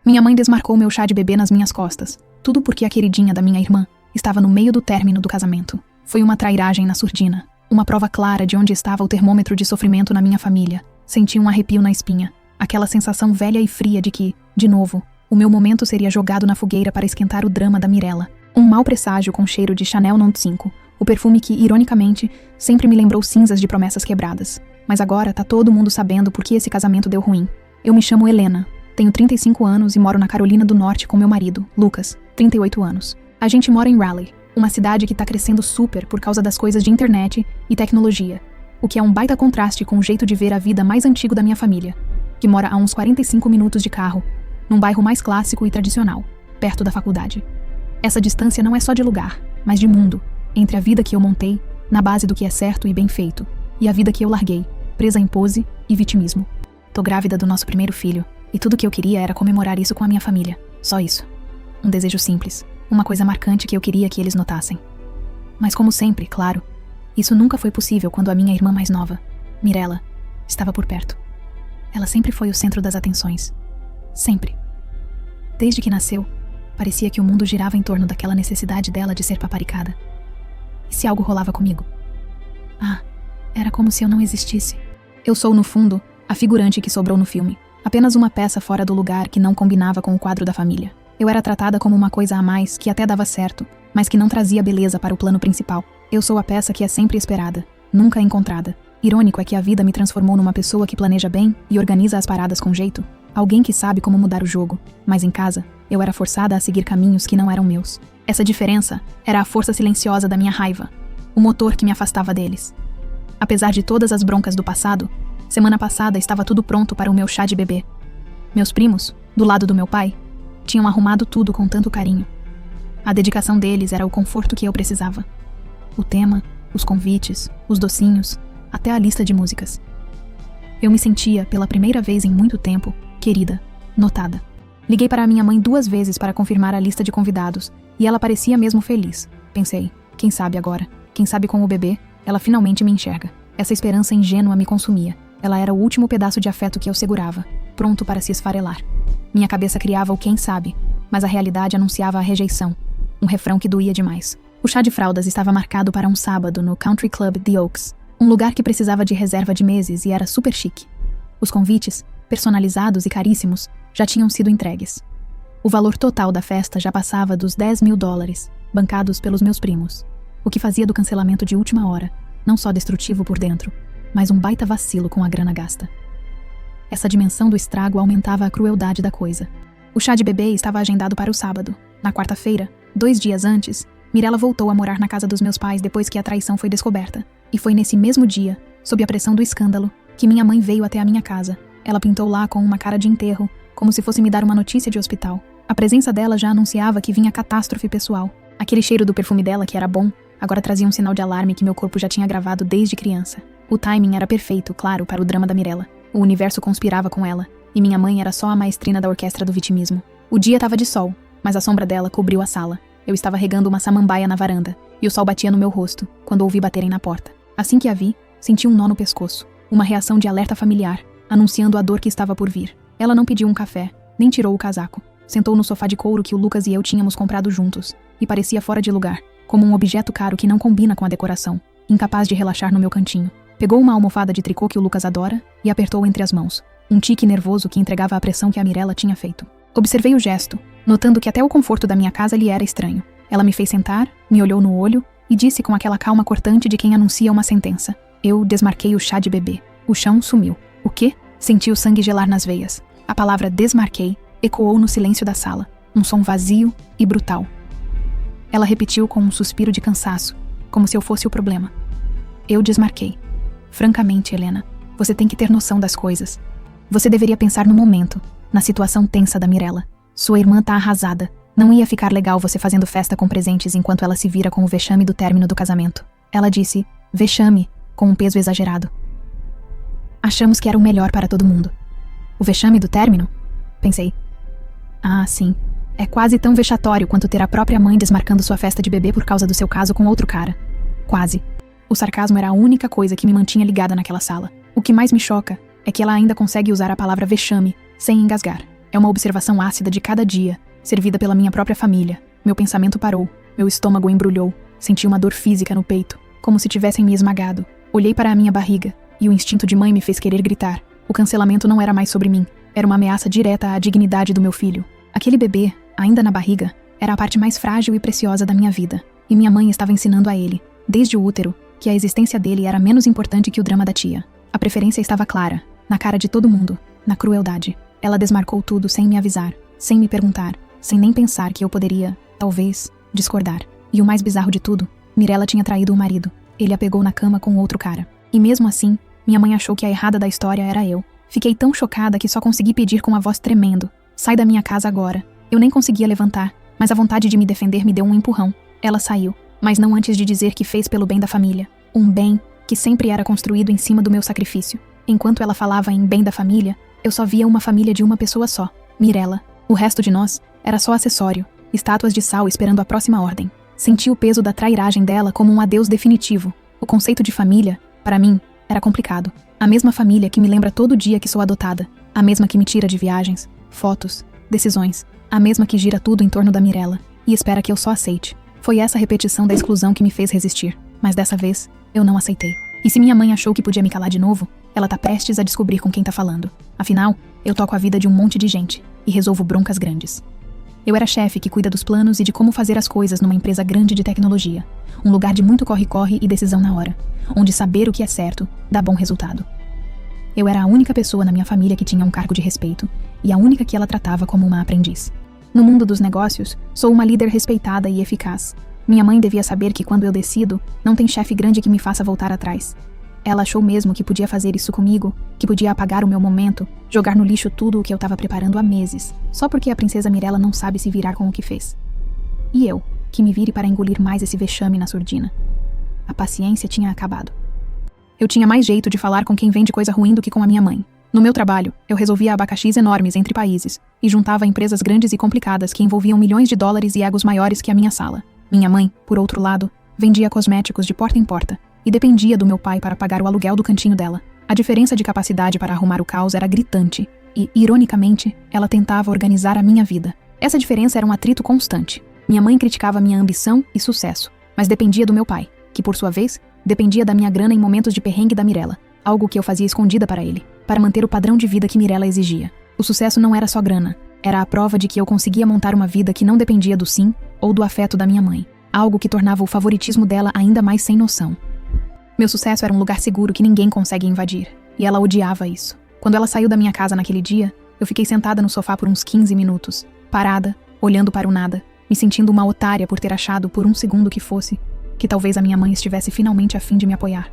Minha mãe desmarcou meu chá de bebê nas minhas costas. Tudo porque a queridinha da minha irmã estava no meio do término do casamento. Foi uma trairagem na surdina. Uma prova clara de onde estava o termômetro de sofrimento na minha família. Senti um arrepio na espinha. Aquela sensação velha e fria de que, de novo, o meu momento seria jogado na fogueira para esquentar o drama da Mirella. Um mau presságio com cheiro de Chanel No. 5. O perfume que, ironicamente, sempre me lembrou cinzas de promessas quebradas. Mas agora tá todo mundo sabendo por que esse casamento deu ruim. Eu me chamo Helena. Tenho 35 anos e moro na Carolina do Norte com meu marido, Lucas, 38 anos. A gente mora em Raleigh, uma cidade que tá crescendo super por causa das coisas de internet e tecnologia, o que é um baita contraste com o jeito de ver a vida mais antigo da minha família, que mora a uns 45 minutos de carro, num bairro mais clássico e tradicional, perto da faculdade. Essa distância não é só de lugar, mas de mundo, entre a vida que eu montei, na base do que é certo e bem feito, e a vida que eu larguei, presa em pose e vitimismo. Tô grávida do nosso primeiro filho, e tudo que eu queria era comemorar isso com a minha família. Só isso. Um desejo simples. Uma coisa marcante que eu queria que eles notassem. Mas como sempre, claro, isso nunca foi possível quando a minha irmã mais nova, Mirella, estava por perto. Ela sempre foi o centro das atenções. Sempre. Desde que nasceu, parecia que o mundo girava em torno daquela necessidade dela de ser paparicada. E se algo rolava comigo? Era como se eu não existisse. Eu sou, no fundo, a figurante que sobrou no filme. Apenas uma peça fora do lugar que não combinava com o quadro da família. Eu era tratada como uma coisa a mais que até dava certo, mas que não trazia beleza para o plano principal. Eu sou a peça que é sempre esperada, nunca encontrada. Irônico é que a vida me transformou numa pessoa que planeja bem e organiza as paradas com jeito. Alguém que sabe como mudar o jogo. Mas em casa, eu era forçada a seguir caminhos que não eram meus. Essa diferença era a força silenciosa da minha raiva, o motor que me afastava deles. Apesar de todas as broncas do passado, semana passada estava tudo pronto para o meu chá de bebê. Meus primos, do lado do meu pai, tinham arrumado tudo com tanto carinho. A dedicação deles era o conforto que eu precisava. O tema, os convites, os docinhos, até a lista de músicas. Eu me sentia, pela primeira vez em muito tempo, querida, notada. Liguei para a minha mãe 2 vezes para confirmar a lista de convidados, e ela parecia mesmo feliz. Pensei, quem sabe agora, quem sabe com o bebê, ela finalmente me enxerga. Essa esperança ingênua me consumia. Ela era o último pedaço de afeto que eu segurava, pronto para se esfarelar. Minha cabeça criava o quem sabe, mas a realidade anunciava a rejeição. Um refrão que doía demais. O chá de fraldas estava marcado para um sábado no Country Club The Oaks, um lugar que precisava de reserva de meses e era super chique. Os convites, personalizados e caríssimos, já tinham sido entregues. O valor total da festa já passava dos $10.000, bancados pelos meus primos, o que fazia do cancelamento de última hora, não só destrutivo por dentro, mas um baita vacilo com a grana gasta. Essa dimensão do estrago aumentava a crueldade da coisa. O chá de bebê estava agendado para o sábado. Na quarta-feira, 2 dias antes, Mirella voltou a morar na casa dos meus pais depois que a traição foi descoberta. E foi nesse mesmo dia, sob a pressão do escândalo, que minha mãe veio até a minha casa. Ela pintou lá com uma cara de enterro, como se fosse me dar uma notícia de hospital. A presença dela já anunciava que vinha catástrofe pessoal. Aquele cheiro do perfume dela, que era bom, agora trazia um sinal de alarme que meu corpo já tinha gravado desde criança. O timing era perfeito, claro, para o drama da Mirella. O universo conspirava com ela, e minha mãe era só a maestrina da orquestra do vitimismo. O dia estava de sol, mas a sombra dela cobriu a sala. Eu estava regando uma samambaia na varanda, e o sol batia no meu rosto, quando ouvi baterem na porta. Assim que a vi, senti um nó no pescoço, uma reação de alerta familiar, anunciando a dor que estava por vir. Ela não pediu um café, nem tirou o casaco. Sentou no sofá de couro que o Lucas e eu tínhamos comprado juntos, e parecia fora de lugar, como um objeto caro que não combina com a decoração, incapaz de relaxar no meu cantinho. Pegou uma almofada de tricô que o Lucas adora e apertou entre as mãos, um tique nervoso que entregava a pressão que a Mirella tinha feito. Observei o gesto, notando que até o conforto da minha casa lhe era estranho. Ela me fez sentar, me olhou no olho e disse com aquela calma cortante de quem anuncia uma sentença. Eu desmarquei o chá de bebê. O chão sumiu. O quê? Senti o sangue gelar nas veias. A palavra desmarquei ecoou no silêncio da sala, um som vazio e brutal. Ela repetiu com um suspiro de cansaço, como se eu fosse o problema. Eu desmarquei. Francamente, Helena, você tem que ter noção das coisas. Você deveria pensar no momento, na situação tensa da Mirella. Sua irmã tá arrasada. Não ia ficar legal você fazendo festa com presentes enquanto ela se vira com o vexame do término do casamento. Ela disse, vexame, com um peso exagerado. Achamos que era o melhor para todo mundo. O vexame do término? Pensei. Ah, sim. É quase tão vexatório quanto ter a própria mãe desmarcando sua festa de bebê por causa do seu caso com outro cara. Quase. O sarcasmo era a única coisa que me mantinha ligada naquela sala. O que mais me choca é que ela ainda consegue usar a palavra vexame, sem engasgar. É uma observação ácida de cada dia, servida pela minha própria família. Meu pensamento parou, meu estômago embrulhou, senti uma dor física no peito, como se tivessem me esmagado. Olhei para a minha barriga, e o instinto de mãe me fez querer gritar. O cancelamento não era mais sobre mim, era uma ameaça direta à dignidade do meu filho. Aquele bebê, ainda na barriga, era a parte mais frágil e preciosa da minha vida, e minha mãe estava ensinando a ele, desde o útero, que a existência dele era menos importante que o drama da tia. A preferência estava clara, na cara de todo mundo, na crueldade. Ela desmarcou tudo sem me avisar, sem me perguntar, sem nem pensar que eu poderia, talvez, discordar. E o mais bizarro de tudo, Mirella tinha traído o marido. Ele a pegou na cama com outro cara. E mesmo assim, minha mãe achou que a errada da história era eu. Fiquei tão chocada que só consegui pedir com a voz tremendo: sai da minha casa agora. Eu nem conseguia levantar, mas a vontade de me defender me deu um empurrão. Ela saiu, mas não antes de dizer que fez pelo bem da família. Um bem que sempre era construído em cima do meu sacrifício. Enquanto ela falava em bem da família, eu só via uma família de uma pessoa só, Mirella. O resto de nós era só acessório, estátuas de sal esperando a próxima ordem. Senti o peso da trairagem dela como um adeus definitivo. O conceito de família, para mim, era complicado. A mesma família que me lembra todo dia que sou adotada. A mesma que me tira de viagens, fotos, decisões. A mesma que gira tudo em torno da Mirella e espera que eu só aceite. Foi essa repetição da exclusão que me fez resistir. Mas dessa vez, eu não aceitei. E se minha mãe achou que podia me calar de novo, ela tá prestes a descobrir com quem tá falando. Afinal, eu toco a vida de um monte de gente e resolvo broncas grandes. Eu era chefe que cuida dos planos e de como fazer as coisas numa empresa grande de tecnologia. Um lugar de muito corre-corre e decisão na hora, onde saber o que é certo dá bom resultado. Eu era a única pessoa na minha família que tinha um cargo de respeito e a única que ela tratava como uma aprendiz. No mundo dos negócios, sou uma líder respeitada e eficaz. Minha mãe devia saber que quando eu decido, não tem chefe grande que me faça voltar atrás. Ela achou mesmo que podia fazer isso comigo, que podia apagar o meu momento, jogar no lixo tudo o que eu estava preparando há meses, só porque a princesa Mirella não sabe se virar com o que fez. E eu, que me vire para engolir mais esse vexame na surdina. A paciência tinha acabado. Eu tinha mais jeito de falar com quem vende coisa ruim do que com a minha mãe. No meu trabalho, eu resolvia abacaxis enormes entre países e juntava empresas grandes e complicadas que envolviam milhões de dólares e egos maiores que a minha sala. Minha mãe, por outro lado, vendia cosméticos de porta em porta e dependia do meu pai para pagar o aluguel do cantinho dela. A diferença de capacidade para arrumar o caos era gritante e, ironicamente, ela tentava organizar a minha vida. Essa diferença era um atrito constante. Minha mãe criticava minha ambição e sucesso, mas dependia do meu pai, que por sua vez, dependia da minha grana em momentos de perrengue da Mirella, algo que eu fazia escondida para ele, para manter o padrão de vida que Mirella exigia. O sucesso não era só grana, era a prova de que eu conseguia montar uma vida que não dependia do sim ou do afeto da minha mãe, algo que tornava o favoritismo dela ainda mais sem noção. Meu sucesso era um lugar seguro que ninguém consegue invadir, e ela odiava isso. Quando ela saiu da minha casa naquele dia, eu fiquei sentada no sofá por uns 15 minutos, parada, olhando para o nada, me sentindo uma otária por ter achado por um segundo que fosse, que talvez a minha mãe estivesse finalmente a fim de me apoiar.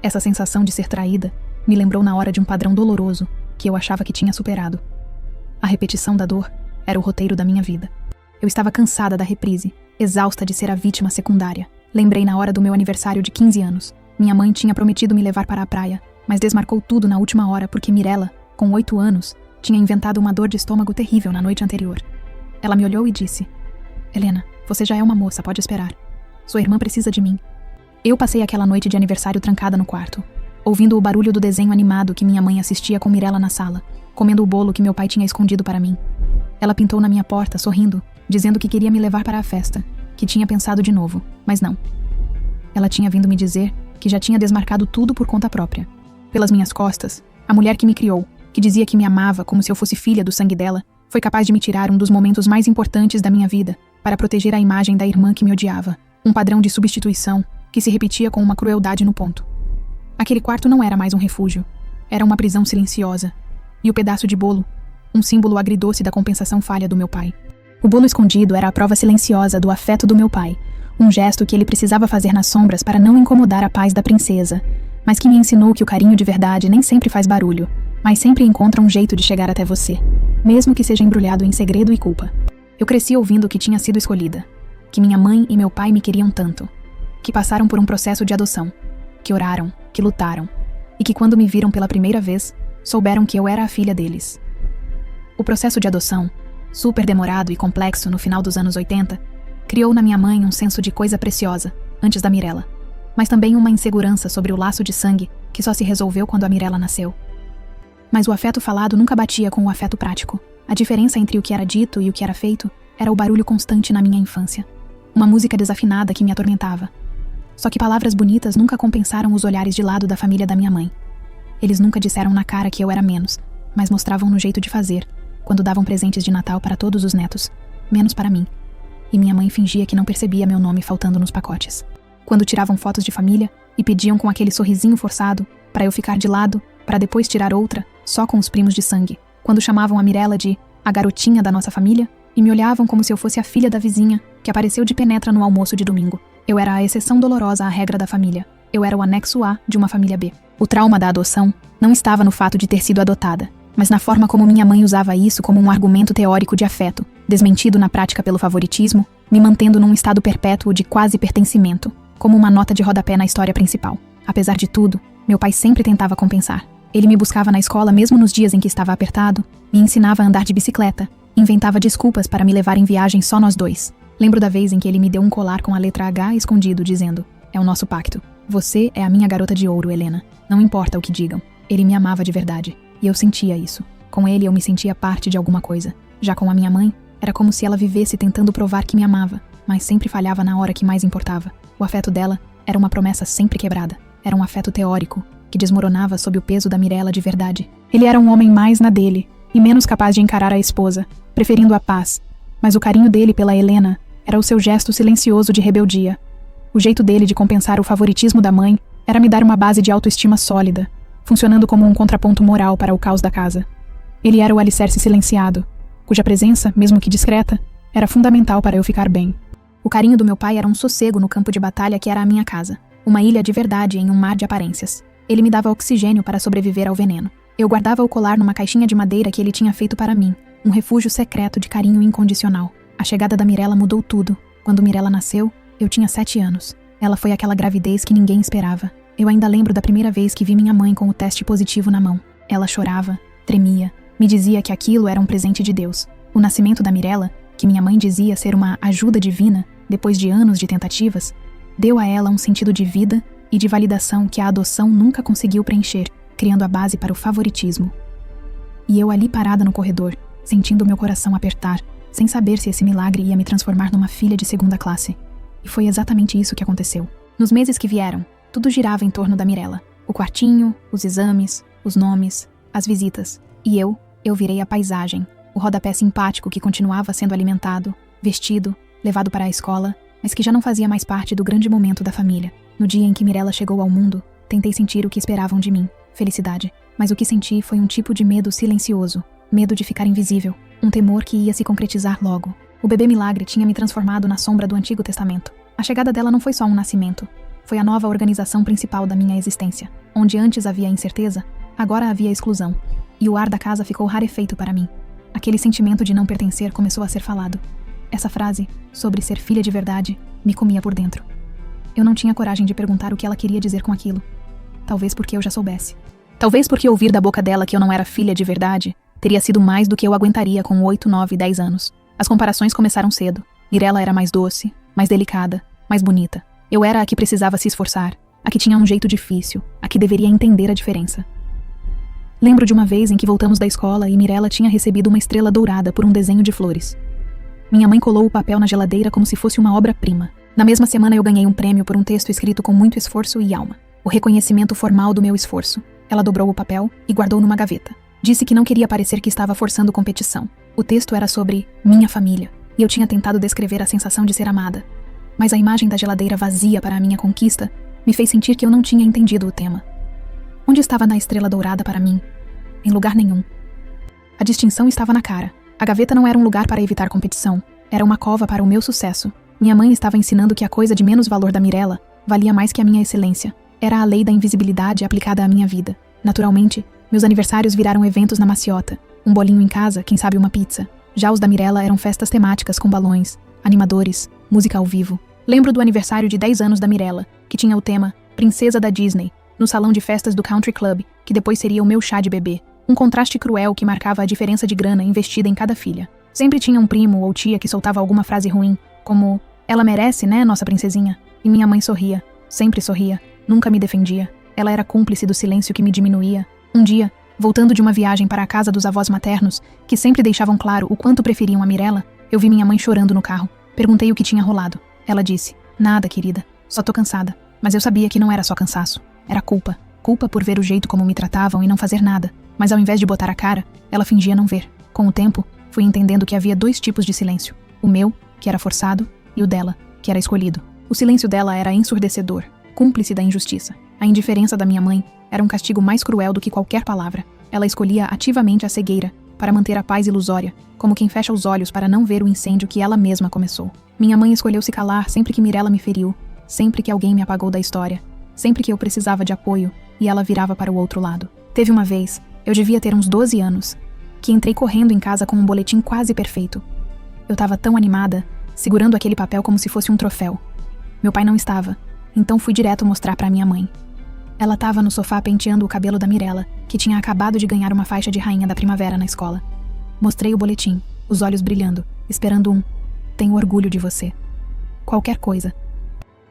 Essa sensação de ser traída me lembrou na hora de um padrão doloroso que eu achava que tinha superado. A repetição da dor era o roteiro da minha vida. Eu estava cansada da reprise, exausta de ser a vítima secundária. Lembrei na hora do meu aniversário de 15 anos. Minha mãe tinha prometido me levar para a praia, mas desmarcou tudo na última hora porque Mirella, com 8 anos, tinha inventado uma dor de estômago terrível na noite anterior. Ela me olhou e disse: Helena, você já é uma moça, pode esperar. Sua irmã precisa de mim. Eu passei aquela noite de aniversário trancada no quarto, ouvindo o barulho do desenho animado que minha mãe assistia com Mirella na sala, comendo o bolo que meu pai tinha escondido para mim. Ela pintou na minha porta, sorrindo, dizendo que queria me levar para a festa, que tinha pensado de novo, mas não. Ela tinha vindo me dizer que já tinha desmarcado tudo por conta própria. Pelas minhas costas, a mulher que me criou, que dizia que me amava como se eu fosse filha do sangue dela, foi capaz de me tirar um dos momentos mais importantes da minha vida para proteger a imagem da irmã que me odiava, um padrão de substituição que se repetia com uma crueldade no ponto. Aquele quarto não era mais um refúgio, era uma prisão silenciosa. E o pedaço de bolo, um símbolo agridoce da compensação falha do meu pai. O bolo escondido era a prova silenciosa do afeto do meu pai, um gesto que ele precisava fazer nas sombras para não incomodar a paz da princesa, mas que me ensinou que o carinho de verdade nem sempre faz barulho, mas sempre encontra um jeito de chegar até você, mesmo que seja embrulhado em segredo e culpa. Eu cresci ouvindo que tinha sido escolhida, que minha mãe e meu pai me queriam tanto, que passaram por um processo de adoção, que oraram, que lutaram, e que quando me viram pela primeira vez, souberam que eu era a filha deles. O processo de adoção, super demorado e complexo no final dos anos 80, criou na minha mãe um senso de coisa preciosa, antes da Mirella, mas também uma insegurança sobre o laço de sangue que só se resolveu quando a Mirella nasceu. Mas o afeto falado nunca batia com o afeto prático. A diferença entre o que era dito e o que era feito era o barulho constante na minha infância. Uma música desafinada que me atormentava. Só que palavras bonitas nunca compensaram os olhares de lado da família da minha mãe. Eles nunca disseram na cara que eu era menos, mas mostravam no jeito de fazer, quando davam presentes de Natal para todos os netos, menos para mim. E minha mãe fingia que não percebia meu nome faltando nos pacotes. Quando tiravam fotos de família e pediam com aquele sorrisinho forçado para eu ficar de lado, para depois tirar outra, só com os primos de sangue. Quando chamavam a Mirella de a garotinha da nossa família e me olhavam como se eu fosse a filha da vizinha que apareceu de penetra no almoço de domingo. Eu era a exceção dolorosa à regra da família. Eu era o anexo A de uma família B. O trauma da adoção não estava no fato de ter sido adotada, mas na forma como minha mãe usava isso como um argumento teórico de afeto, desmentido na prática pelo favoritismo, me mantendo num estado perpétuo de quase pertencimento, como uma nota de rodapé na história principal. Apesar de tudo, meu pai sempre tentava compensar. Ele me buscava na escola mesmo nos dias em que estava apertado, me ensinava a andar de bicicleta, inventava desculpas para me levar em viagem só nós dois. Lembro da vez em que ele me deu um colar com a letra H escondido, dizendo: "É o nosso pacto. Você é a minha garota de ouro, Helena. Não importa o que digam." Ele me amava de verdade, e eu sentia isso. Com ele eu me sentia parte de alguma coisa. Já com a minha mãe, era como se ela vivesse tentando provar que me amava, mas sempre falhava na hora que mais importava. O afeto dela era uma promessa sempre quebrada. Era um afeto teórico, que desmoronava sob o peso da Mirella de verdade. Ele era um homem mais na dele, e menos capaz de encarar a esposa, preferindo a paz. Mas o carinho dele pela Helena era o seu gesto silencioso de rebeldia. O jeito dele de compensar o favoritismo da mãe era me dar uma base de autoestima sólida, funcionando como um contraponto moral para o caos da casa. Ele era o alicerce silenciado, cuja presença, mesmo que discreta, era fundamental para eu ficar bem. O carinho do meu pai era um sossego no campo de batalha que era a minha casa, uma ilha de verdade em um mar de aparências. Ele me dava oxigênio para sobreviver ao veneno. Eu guardava o colar numa caixinha de madeira que ele tinha feito para mim, um refúgio secreto de carinho incondicional. A chegada da Mirella mudou tudo. Quando Mirella nasceu, eu tinha 7 anos. Ela foi aquela gravidez que ninguém esperava. Eu ainda lembro da primeira vez que vi minha mãe com o teste positivo na mão. Ela chorava, tremia, me dizia que aquilo era um presente de Deus. O nascimento da Mirella, que minha mãe dizia ser uma ajuda divina, depois de anos de tentativas, deu a ela um sentido de vida e de validação que a adoção nunca conseguiu preencher, criando a base para o favoritismo. E eu ali parada no corredor, sentindo meu coração apertar, sem saber se esse milagre ia me transformar numa filha de segunda classe. E foi exatamente isso que aconteceu. Nos meses que vieram, tudo girava em torno da Mirella. O quartinho, os exames, os nomes, as visitas. E eu virei a paisagem, o rodapé simpático que continuava sendo alimentado, vestido, levado para a escola, mas que já não fazia mais parte do grande momento da família. No dia em que Mirella chegou ao mundo, tentei sentir o que esperavam de mim, felicidade. Mas o que senti foi um tipo de medo silencioso, medo de ficar invisível, um temor que ia se concretizar logo. O bebê milagre tinha me transformado na sombra do Antigo Testamento. A chegada dela não foi só um nascimento, foi a nova organização principal da minha existência. Onde antes havia incerteza, agora havia exclusão. E o ar da casa ficou rarefeito para mim. Aquele sentimento de não pertencer começou a ser falado. Essa frase, sobre ser filha de verdade, me comia por dentro. Eu não tinha coragem de perguntar o que ela queria dizer com aquilo. Talvez porque eu já soubesse. Talvez porque ouvir da boca dela que eu não era filha de verdade teria sido mais do que eu aguentaria com 8, 9, 10 anos. As comparações começaram cedo. Mirella era mais doce, mais delicada, mais bonita. Eu era a que precisava se esforçar, a que tinha um jeito difícil, a que deveria entender a diferença. Lembro de uma vez em que voltamos da escola e Mirella tinha recebido uma estrela dourada por um desenho de flores. Minha mãe colou o papel na geladeira como se fosse uma obra-prima. Na mesma semana eu ganhei um prêmio por um texto escrito com muito esforço e alma. O reconhecimento formal do meu esforço. Ela dobrou o papel e guardou numa gaveta. Disse que não queria parecer que estava forçando competição. O texto era sobre minha família, e eu tinha tentado descrever a sensação de ser amada. Mas a imagem da geladeira vazia para a minha conquista me fez sentir que eu não tinha entendido o tema. Onde estava na estrela dourada para mim? Em lugar nenhum. A distinção estava na cara. A gaveta não era um lugar para evitar competição. Era uma cova para o meu sucesso. Minha mãe estava ensinando que a coisa de menos valor da Mirella valia mais que a minha excelência. Era a lei da invisibilidade aplicada à minha vida. Naturalmente, meus aniversários viraram eventos na maciota. Um bolinho em casa, quem sabe uma pizza. Já os da Mirella eram festas temáticas com balões, animadores, música ao vivo. Lembro do aniversário de 10 anos da Mirella, que tinha o tema Princesa da Disney, no salão de festas do Country Club, que depois seria o meu chá de bebê. Um contraste cruel que marcava a diferença de grana investida em cada filha. Sempre tinha um primo ou tia que soltava alguma frase ruim, como "Ela merece, né, nossa princesinha?" E minha mãe sorria, sempre sorria, nunca me defendia. Ela era cúmplice do silêncio que me diminuía. Um dia, Voltando de uma viagem para a casa dos avós maternos, que sempre deixavam claro o quanto preferiam a Mirella, eu vi minha mãe chorando no carro. Perguntei o que tinha rolado. Ela disse: "Nada, querida. Só tô cansada." Mas eu sabia que não era só cansaço. Era culpa. Culpa por ver o jeito como me tratavam e não fazer nada. Mas ao invés de botar a cara, ela fingia não ver. Com o tempo, fui entendendo que havia 2 tipos de silêncio. O meu, que era forçado, e o dela, que era escolhido. O silêncio dela era ensurdecedor, cúmplice da injustiça. A indiferença da minha mãe era um castigo mais cruel do que qualquer palavra. Ela escolhia ativamente a cegueira para manter a paz ilusória, como quem fecha os olhos para não ver o incêndio que ela mesma começou. Minha mãe escolheu se calar sempre que Mirella me feriu, sempre que alguém me apagou da história, sempre que eu precisava de apoio e ela virava para o outro lado. Teve uma vez, eu devia ter uns 12 anos, que entrei correndo em casa com um boletim quase perfeito. Eu estava tão animada, segurando aquele papel como se fosse um troféu. Meu pai não estava, então fui direto mostrar para minha mãe. Ela estava no sofá penteando o cabelo da Mirella, que tinha acabado de ganhar uma faixa de rainha da primavera na escola. Mostrei o boletim, os olhos brilhando, esperando um "tenho orgulho de você". Qualquer coisa.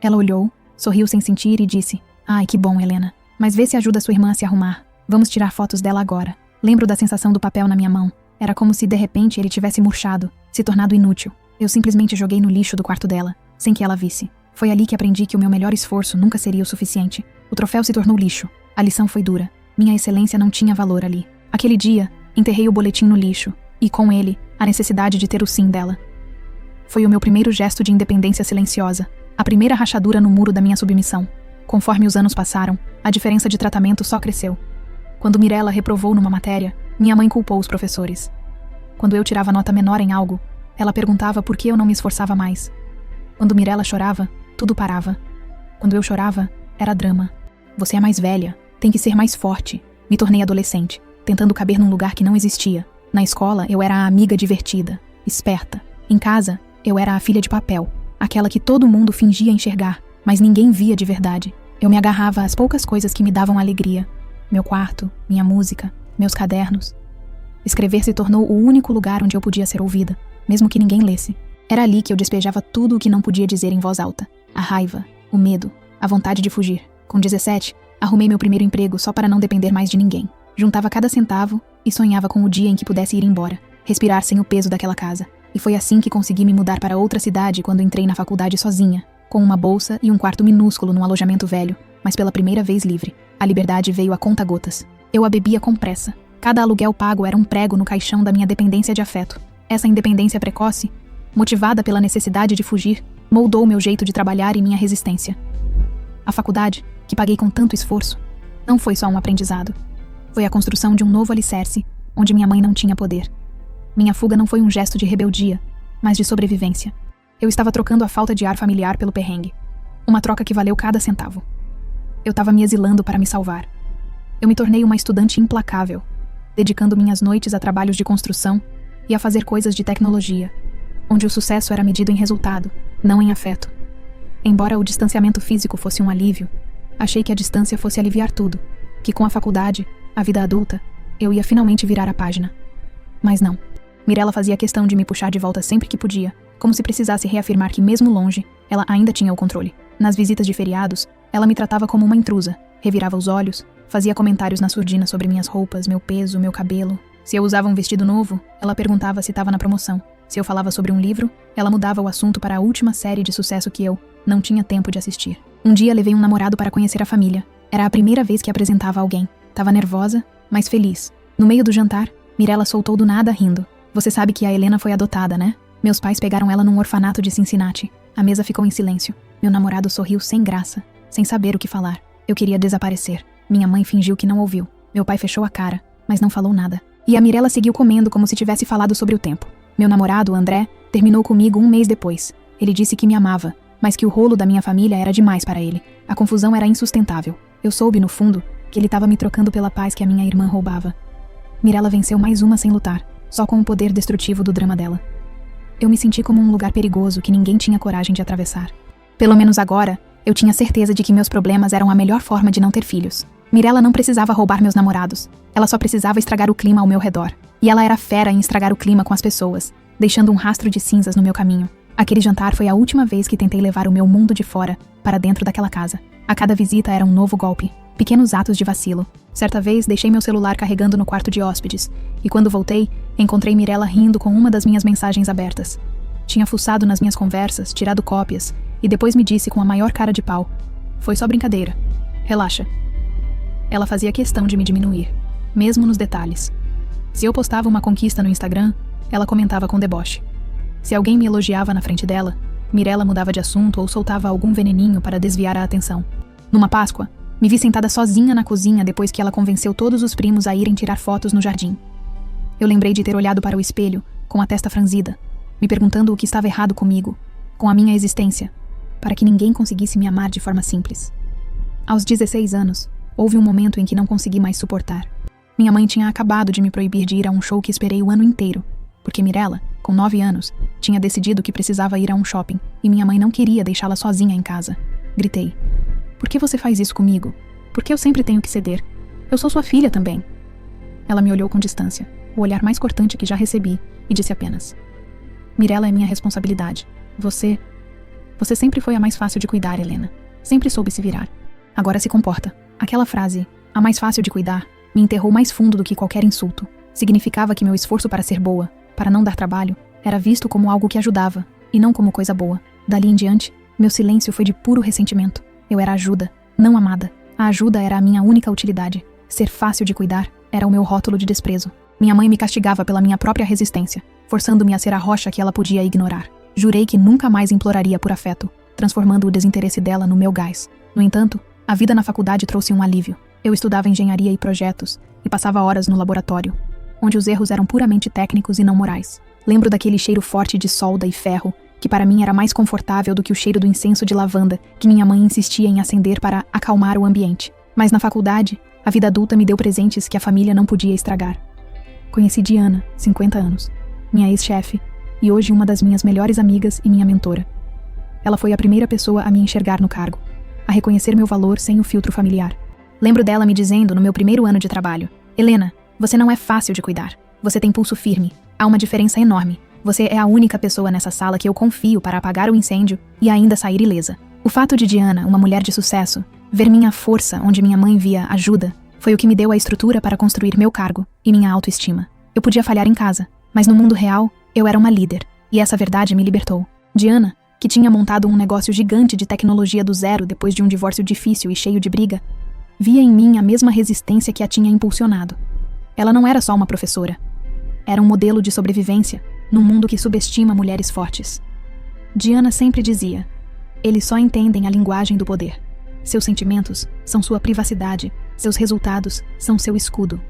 Ela olhou, sorriu sem sentir e disse: "Ai, que bom, Helena. Mas vê se ajuda sua irmã a se arrumar. Vamos tirar fotos dela agora." Lembro da sensação do papel na minha mão. Era como se, de repente, ele tivesse murchado, se tornado inútil. Eu simplesmente joguei no lixo do quarto dela, sem que ela visse. Foi ali que aprendi que o meu melhor esforço nunca seria o suficiente. O troféu se tornou lixo. A lição foi dura. Minha excelência não tinha valor ali. Aquele dia, enterrei o boletim no lixo, e com ele, a necessidade de ter o sim dela. Foi o meu primeiro gesto de independência silenciosa, a primeira rachadura no muro da minha submissão. Conforme os anos passaram, a diferença de tratamento só cresceu. Quando Mirella reprovou numa matéria, minha mãe culpou os professores. Quando eu tirava nota menor em algo, ela perguntava por que eu não me esforçava mais. Quando Mirella chorava, tudo parava. Quando eu chorava, era drama. Você é mais velha, tem que ser mais forte. Me tornei adolescente, tentando caber num lugar que não existia. Na escola, eu era a amiga divertida, esperta. Em casa, eu era a filha de papel, aquela que todo mundo fingia enxergar, mas ninguém via de verdade. Eu me agarrava às poucas coisas que me davam alegria. Meu quarto, minha música, meus cadernos. Escrever se tornou o único lugar onde eu podia ser ouvida, mesmo que ninguém lesse. Era ali que eu despejava tudo o que não podia dizer em voz alta. A raiva, o medo, a vontade de fugir. Com 17, arrumei meu primeiro emprego só para não depender mais de ninguém. Juntava cada centavo e sonhava com o dia em que pudesse ir embora, respirar sem o peso daquela casa. E foi assim que consegui me mudar para outra cidade quando entrei na faculdade sozinha, com uma bolsa e um quarto minúsculo num alojamento velho, mas pela primeira vez livre. A liberdade veio a conta-gotas. Eu a bebia com pressa. Cada aluguel pago era um prego no caixão da minha dependência de afeto. Essa independência precoce, motivada pela necessidade de fugir, moldou meu jeito de trabalhar e minha resistência. A faculdade, que paguei com tanto esforço, não foi só um aprendizado. Foi a construção de um novo alicerce, onde minha mãe não tinha poder. Minha fuga não foi um gesto de rebeldia, mas de sobrevivência. Eu estava trocando a falta de ar familiar pelo perrengue. Uma troca que valeu cada centavo. Eu estava me exilando para me salvar. Eu me tornei uma estudante implacável, dedicando minhas noites a trabalhos de construção e a fazer coisas de tecnologia, onde o sucesso era medido em resultado, não em afeto. Embora o distanciamento físico fosse um alívio, achei que a distância fosse aliviar tudo, que com a faculdade, a vida adulta, eu ia finalmente virar a página. Mas não. Mirella fazia questão de me puxar de volta sempre que podia, como se precisasse reafirmar que, mesmo longe, ela ainda tinha o controle. Nas visitas de feriados, ela me tratava como uma intrusa, revirava os olhos, fazia comentários na surdina sobre minhas roupas, meu peso, meu cabelo. Se eu usava um vestido novo, ela perguntava se estava na promoção. Se eu falava sobre um livro, ela mudava o assunto para a última série de sucesso que eu não tinha tempo de assistir. Um dia levei um namorado para conhecer a família. Era a primeira vez que apresentava alguém. Tava nervosa, mas feliz. No meio do jantar, Mirella soltou do nada rindo. Você sabe que a Helena foi adotada, né? Meus pais pegaram ela num orfanato de Cincinnati. A mesa ficou em silêncio. Meu namorado sorriu sem graça, sem saber o que falar. Eu queria desaparecer. Minha mãe fingiu que não ouviu. Meu pai fechou a cara, mas não falou nada. E a Mirella seguiu comendo como se tivesse falado sobre o tempo. Meu namorado, André, terminou comigo um mês depois. Ele disse que me amava, mas que o rolo da minha família era demais para ele. A confusão era insustentável. Eu soube, no fundo, que ele estava me trocando pela paz que a minha irmã roubava. Mirella venceu mais uma sem lutar, só com o poder destrutivo do drama dela. Eu me senti como um lugar perigoso que ninguém tinha coragem de atravessar. Pelo menos agora, eu tinha certeza de que meus problemas eram a melhor forma de não ter filhos. Mirella não precisava roubar meus namorados. Ela só precisava estragar o clima ao meu redor. E ela era fera em estragar o clima com as pessoas, deixando um rastro de cinzas no meu caminho. Aquele jantar foi a última vez que tentei levar o meu mundo de fora para dentro daquela casa. A cada visita era um novo golpe. Pequenos atos de vacilo. Certa vez, deixei meu celular carregando no quarto de hóspedes, e quando voltei, encontrei Mirella rindo com uma das minhas mensagens abertas. Tinha fuçado nas minhas conversas, tirado cópias, e depois me disse com a maior cara de pau: "Foi só brincadeira. Relaxa." Ela fazia questão de me diminuir, mesmo nos detalhes. Se eu postava uma conquista no Instagram, ela comentava com deboche. Se alguém me elogiava na frente dela, Mirella mudava de assunto ou soltava algum veneninho para desviar a atenção. Numa Páscoa, me vi sentada sozinha na cozinha depois que ela convenceu todos os primos a irem tirar fotos no jardim. Eu lembrei de ter olhado para o espelho, com a testa franzida, me perguntando o que estava errado comigo, com a minha existência, para que ninguém conseguisse me amar de forma simples. Aos 16 anos, houve um momento em que não consegui mais suportar. Minha mãe tinha acabado de me proibir de ir a um show que esperei o ano inteiro, porque Mirella, com 9 anos, tinha decidido que precisava ir a um shopping e minha mãe não queria deixá-la sozinha em casa. Gritei: "Por que você faz isso comigo? Por que eu sempre tenho que ceder? Eu sou sua filha também." Ela me olhou com distância, o olhar mais cortante que já recebi, e disse apenas: "Mirella é minha responsabilidade. Você sempre foi a mais fácil de cuidar, Helena. Sempre soube se virar. Agora se comporta." Aquela frase, "a mais fácil de cuidar", me enterrou mais fundo do que qualquer insulto. Significava que meu esforço para ser boa, para não dar trabalho, era visto como algo que ajudava, e não como coisa boa. Dali em diante, meu silêncio foi de puro ressentimento. Eu era ajuda, não amada. A ajuda era a minha única utilidade. Ser fácil de cuidar era o meu rótulo de desprezo. Minha mãe me castigava pela minha própria resistência, forçando-me a ser a rocha que ela podia ignorar. Jurei que nunca mais imploraria por afeto, transformando o desinteresse dela no meu gás. No entanto, a vida na faculdade trouxe um alívio. Eu estudava engenharia e projetos, e passava horas no laboratório, onde os erros eram puramente técnicos e não morais. Lembro daquele cheiro forte de solda e ferro, que para mim era mais confortável do que o cheiro do incenso de lavanda que minha mãe insistia em acender para acalmar o ambiente. Mas na faculdade, a vida adulta me deu presentes que a família não podia estragar. Conheci Diana, 50 anos, minha ex-chefe, e hoje uma das minhas melhores amigas e minha mentora. Ela foi a primeira pessoa a me enxergar no cargo, a reconhecer meu valor sem o filtro familiar. Lembro dela me dizendo no meu primeiro ano de trabalho: "Helena, você não é fácil de cuidar. Você tem pulso firme. Há uma diferença enorme. Você é a única pessoa nessa sala que eu confio para apagar o incêndio e ainda sair ilesa." O fato de Diana, uma mulher de sucesso, ver minha força onde minha mãe via ajuda, foi o que me deu a estrutura para construir meu cargo e minha autoestima. Eu podia falhar em casa, mas no mundo real, eu era uma líder, e essa verdade me libertou. Diana, que tinha montado um negócio gigante de tecnologia do zero depois de um divórcio difícil e cheio de briga, via em mim a mesma resistência que a tinha impulsionado. Ela não era só uma professora. Era um modelo de sobrevivência num mundo que subestima mulheres fortes. Diana sempre dizia: "Eles só entendem a linguagem do poder. Seus sentimentos são sua privacidade, seus resultados são seu escudo."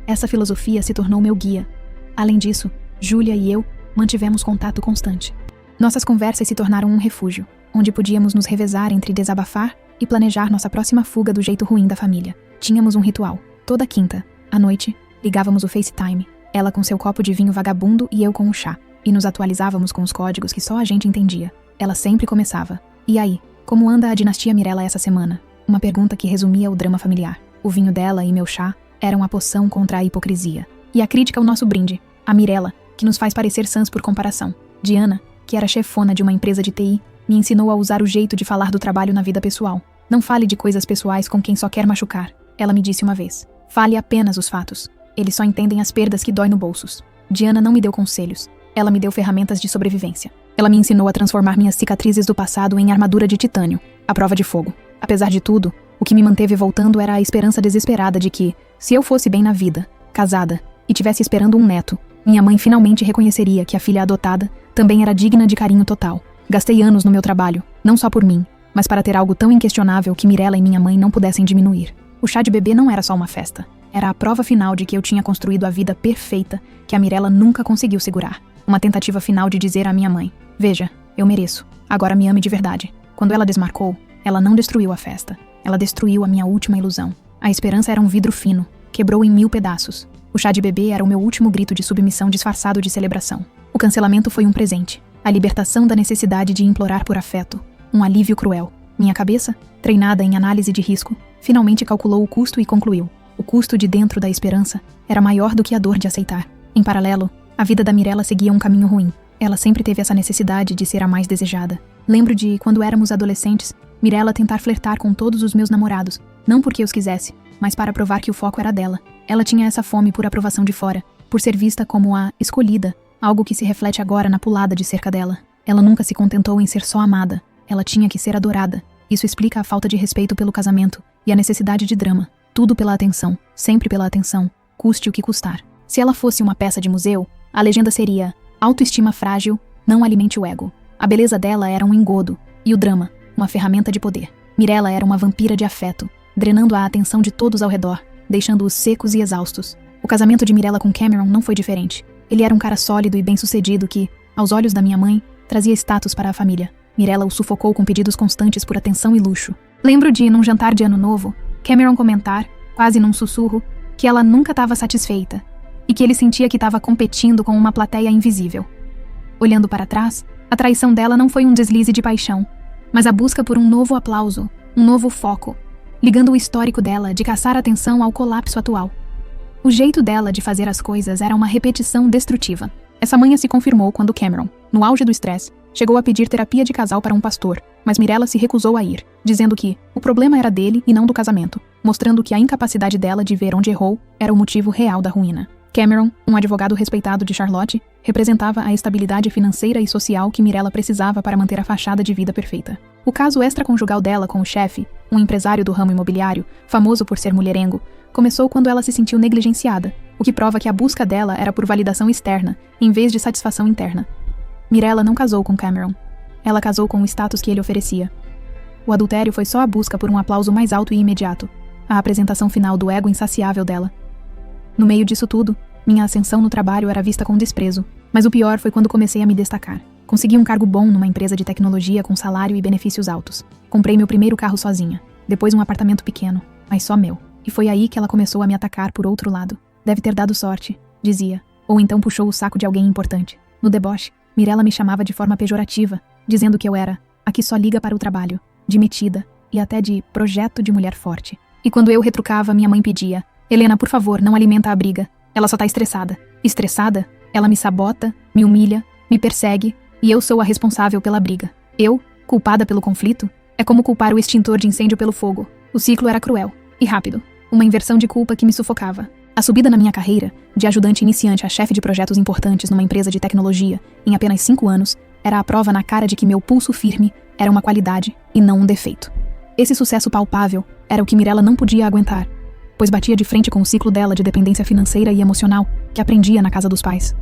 Essa filosofia se tornou meu guia. Além disso, Júlia e eu mantivemos contato constante. Nossas conversas se tornaram um refúgio, onde podíamos nos revezar entre desabafar e planejar nossa próxima fuga do jeito ruim da família. Tínhamos um ritual. Toda quinta, à noite, ligávamos o FaceTime, ela com seu copo de vinho vagabundo e eu com o chá, e nos atualizávamos com os códigos que só a gente entendia. Ela sempre começava: "E aí, como anda a dinastia Mirella essa semana?" Uma pergunta que resumia o drama familiar. O vinho dela e meu chá eram a poção contra a hipocrisia. E a crítica ao nosso brinde, a Mirella, que nos faz parecer sãs por comparação. Diana, que era chefona de uma empresa de TI, me ensinou a usar o jeito de falar do trabalho na vida pessoal. "Não fale de coisas pessoais com quem só quer machucar", ela me disse uma vez. "Fale apenas os fatos. Eles só entendem as perdas que dói no bolsos." Diana não me deu conselhos. Ela me deu ferramentas de sobrevivência. Ela me ensinou a transformar minhas cicatrizes do passado em armadura de titânio, à prova de fogo. Apesar de tudo, o que me manteve voltando era a esperança desesperada de que, se eu fosse bem na vida, casada, e tivesse esperando um neto, minha mãe finalmente reconheceria que a filha adotada também era digna de carinho total. Gastei anos no meu trabalho, não só por mim, mas para ter algo tão inquestionável que Mirella e minha mãe não pudessem diminuir. O chá de bebê não era só uma festa. Era a prova final de que eu tinha construído a vida perfeita que a Mirella nunca conseguiu segurar. Uma tentativa final de dizer à minha mãe: "Veja, eu mereço. Agora me ame de verdade." Quando ela desmarcou, ela não destruiu a festa. Ela destruiu a minha última ilusão. A esperança era um vidro fino. Quebrou em 1000 pedaços. O chá de bebê era o meu último grito de submissão disfarçado de celebração. O cancelamento foi um presente. A libertação da necessidade de implorar por afeto. Um alívio cruel. Minha cabeça, treinada em análise de risco, finalmente calculou o custo e concluiu: o custo de dentro da esperança era maior do que a dor de aceitar. Em paralelo, a vida da Mirella seguia um caminho ruim. Ela sempre teve essa necessidade de ser a mais desejada. Lembro de, quando éramos adolescentes, Mirella tentar flertar com todos os meus namorados, Não porque os quisesse, mas para provar que o foco era dela. Ela tinha essa fome por aprovação de fora, por ser vista como a escolhida, algo que se reflete agora na pulada de cerca dela. Ela nunca se contentou em ser só amada, ela tinha que ser adorada. Isso explica a falta de respeito pelo casamento e a necessidade de drama. Tudo pela atenção, sempre pela atenção, custe o que custar. Se ela fosse uma peça de museu, a legenda seria: autoestima frágil, não alimente o ego. A beleza dela era um engodo, e o drama, uma ferramenta de poder. Mirella era uma vampira de afeto, drenando a atenção de todos ao redor, deixando-os secos e exaustos. O casamento de Mirella com Cameron não foi diferente. Ele era um cara sólido e bem-sucedido que, aos olhos da minha mãe, trazia status para a família. Mirella o sufocou com pedidos constantes por atenção e luxo. Lembro de, num jantar de Ano Novo, Cameron comentar, quase num sussurro, que ela nunca estava satisfeita e que ele sentia que estava competindo com uma plateia invisível. Olhando para trás, a traição dela não foi um deslize de paixão, mas a busca por um novo aplauso, um novo foco, ligando o histórico dela de caçar atenção ao colapso atual. O jeito dela de fazer as coisas era uma repetição destrutiva. Essa manha se confirmou quando Cameron, no auge do estresse, chegou a pedir terapia de casal para um pastor, mas Mirella se recusou a ir, dizendo que o problema era dele e não do casamento, mostrando que a incapacidade dela de ver onde errou era o motivo real da ruína. Cameron, um advogado respeitado de Charlotte, representava a estabilidade financeira e social que Mirella precisava para manter a fachada de vida perfeita. O caso extraconjugal dela com o chefe, um empresário do ramo imobiliário, famoso por ser mulherengo, começou quando ela se sentiu negligenciada, o que prova que a busca dela era por validação externa, em vez de satisfação interna. Mirella não casou com Cameron. Ela casou com o status que ele oferecia. O adultério foi só a busca por um aplauso mais alto e imediato, a apresentação final do ego insaciável dela. No meio disso tudo, minha ascensão no trabalho era vista com desprezo, mas o pior foi quando comecei a me destacar. Consegui um cargo bom numa empresa de tecnologia com salário e benefícios altos. Comprei meu primeiro carro sozinha, depois um apartamento pequeno, mas só meu. E foi aí que ela começou a me atacar por outro lado. Deve ter dado sorte, dizia, ou então puxou o saco de alguém importante. No deboche, Mirella me chamava de forma pejorativa, dizendo que eu era a que só liga para o trabalho, de metida e até de projeto de mulher forte. E quando eu retrucava, minha mãe pedia: Helena, por favor, não alimenta a briga. Ela só tá estressada. Estressada? Ela me sabota, me humilha, me persegue, e eu sou a responsável pela briga. Eu, culpada pelo conflito? É como culpar o extintor de incêndio pelo fogo. O ciclo era cruel e rápido. Uma inversão de culpa que me sufocava. A subida na minha carreira, de ajudante iniciante a chefe de projetos importantes numa empresa de tecnologia, em apenas 5 anos, era a prova na cara de que meu pulso firme era uma qualidade e não um defeito. Esse sucesso palpável era o que Mirella não podia aguentar, pois batia de frente com o ciclo dela de dependência financeira e emocional que aprendia na casa dos pais.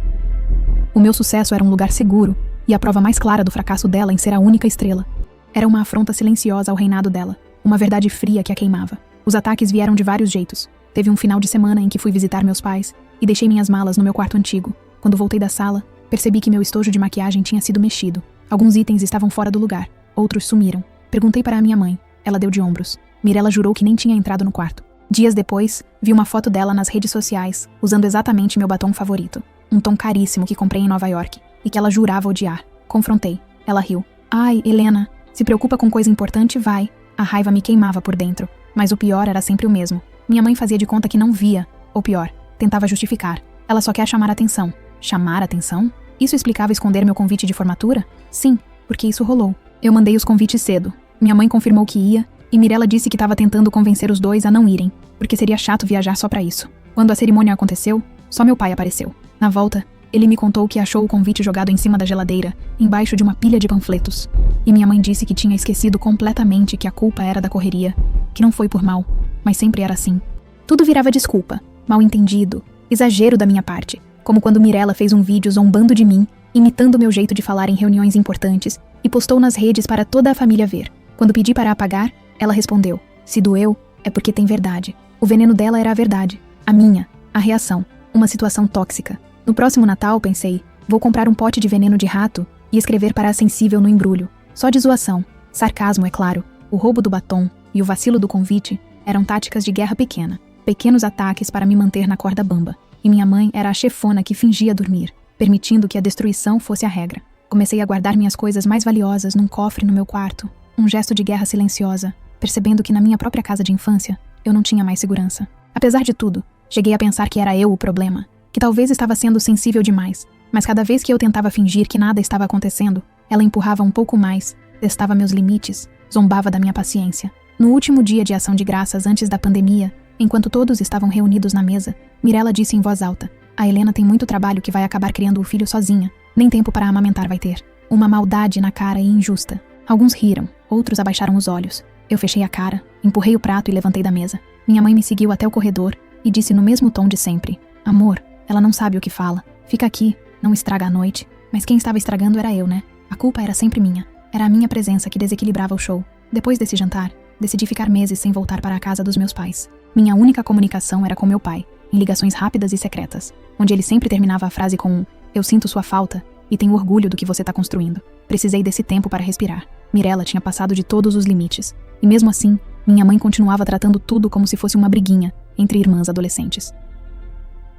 O meu sucesso era um lugar seguro e a prova mais clara do fracasso dela em ser a única estrela. Era uma afronta silenciosa ao reinado dela, uma verdade fria que a queimava. Os ataques vieram de vários jeitos. Teve um final de semana em que fui visitar meus pais e deixei minhas malas no meu quarto antigo. Quando voltei da sala, percebi que meu estojo de maquiagem tinha sido mexido. Alguns itens estavam fora do lugar, outros sumiram. Perguntei para a minha mãe. Ela deu de ombros. Mirella jurou que nem tinha entrado no quarto. Dias depois, vi uma foto dela nas redes sociais, usando exatamente meu batom favorito. Um tom caríssimo que comprei em Nova York, e que ela jurava odiar. Confrontei. Ela riu. Ai, Helena, se preocupa com coisa importante, vai. A raiva me queimava por dentro. Mas o pior era sempre o mesmo. Minha mãe fazia de conta que não via. Ou pior, tentava justificar. Ela só quer chamar atenção. Chamar atenção? Isso explicava esconder meu convite de formatura? Sim, porque isso rolou. Eu mandei os convites cedo. Minha mãe confirmou que ia, e Mirella disse que estava tentando convencer os dois a não irem, porque seria chato viajar só pra isso. Quando a cerimônia aconteceu, só meu pai apareceu. Na volta, ele me contou que achou o convite jogado em cima da geladeira, embaixo de uma pilha de panfletos. E minha mãe disse que tinha esquecido completamente que a culpa era da correria, que não foi por mal, mas sempre era assim. Tudo virava desculpa, mal entendido, exagero da minha parte, como quando Mirella fez um vídeo zombando de mim, imitando meu jeito de falar em reuniões importantes, e postou nas redes para toda a família ver. Quando pedi para apagar, ela respondeu: se doeu, é porque tem verdade. O veneno dela era a verdade, a minha, a reação, uma situação tóxica. No próximo Natal, pensei, vou comprar um pote de veneno de rato e escrever para a sensível no embrulho. Só de zoação. Sarcasmo, é claro. O roubo do batom e o vacilo do convite eram táticas de guerra pequena. Pequenos ataques para me manter na corda bamba. E minha mãe era a chefona que fingia dormir, permitindo que a destruição fosse a regra. Comecei a guardar minhas coisas mais valiosas num cofre no meu quarto. Um gesto de guerra silenciosa, percebendo que na minha própria casa de infância, eu não tinha mais segurança. Apesar de tudo, cheguei a pensar que era eu o problema, que talvez estava sendo sensível demais, mas cada vez que eu tentava fingir que nada estava acontecendo, ela empurrava um pouco mais, testava meus limites, zombava da minha paciência. No último dia de ação de graças antes da pandemia, enquanto todos estavam reunidos na mesa, Mirella disse em voz alta: "A Helena tem muito trabalho que vai acabar criando o filho sozinha. Nem tempo para amamentar vai ter." Uma maldade na cara e injusta. Alguns riram, outros abaixaram os olhos. Eu fechei a cara, empurrei o prato e levantei da mesa. Minha mãe me seguiu até o corredor e disse no mesmo tom de sempre: "Amor, ela não sabe o que fala. Fica aqui, não estraga a noite." Mas quem estava estragando era eu, né? A culpa era sempre minha. Era a minha presença que desequilibrava o show. Depois desse jantar, decidi ficar meses sem voltar para a casa dos meus pais. Minha única comunicação era com meu pai, em ligações rápidas e secretas, onde ele sempre terminava a frase com um: "Eu sinto sua falta e tenho orgulho do que você está construindo." Precisei desse tempo para respirar. Mirella tinha passado de todos os limites. E mesmo assim, minha mãe continuava tratando tudo como se fosse uma briguinha entre irmãs adolescentes.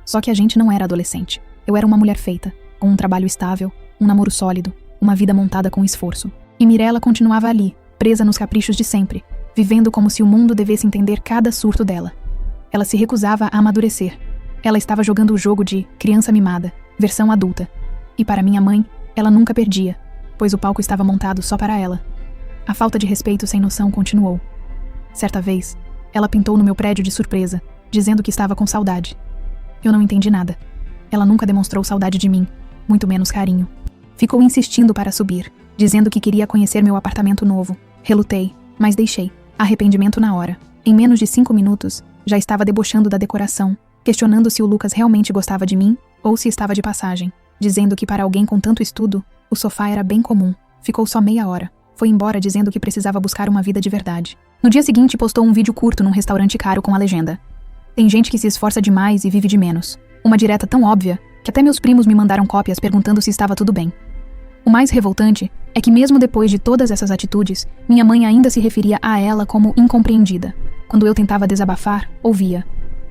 Só que a gente não era adolescente. Eu era uma mulher feita, com um trabalho estável, um namoro sólido, uma vida montada com esforço. E Mirella continuava ali, presa nos caprichos de sempre, vivendo como se o mundo devesse entender cada surto dela. Ela se recusava a amadurecer. Ela estava jogando o jogo de criança mimada, versão adulta. E para minha mãe, ela nunca perdia, pois o palco estava montado só para ela. A falta de respeito sem noção continuou. Certa vez, ela pintou no meu prédio de surpresa, dizendo que estava com saudade. Eu não entendi nada. Ela nunca demonstrou saudade de mim, muito menos carinho. Ficou insistindo para subir, dizendo que queria conhecer meu apartamento novo. Relutei, mas deixei. Arrependimento na hora. Em menos de 5 minutos, já estava debochando da decoração, questionando se o Lucas realmente gostava de mim ou se estava de passagem, dizendo que para alguém com tanto estudo, o sofá era bem comum. Ficou só meia hora. Foi embora dizendo que precisava buscar uma vida de verdade. No dia seguinte, postou um vídeo curto num restaurante caro com a legenda: "Tem gente que se esforça demais e vive de menos." Uma direta tão óbvia que até meus primos me mandaram cópias perguntando se estava tudo bem. O mais revoltante é que mesmo depois de todas essas atitudes, minha mãe ainda se referia a ela como incompreendida. Quando eu tentava desabafar, ouvia: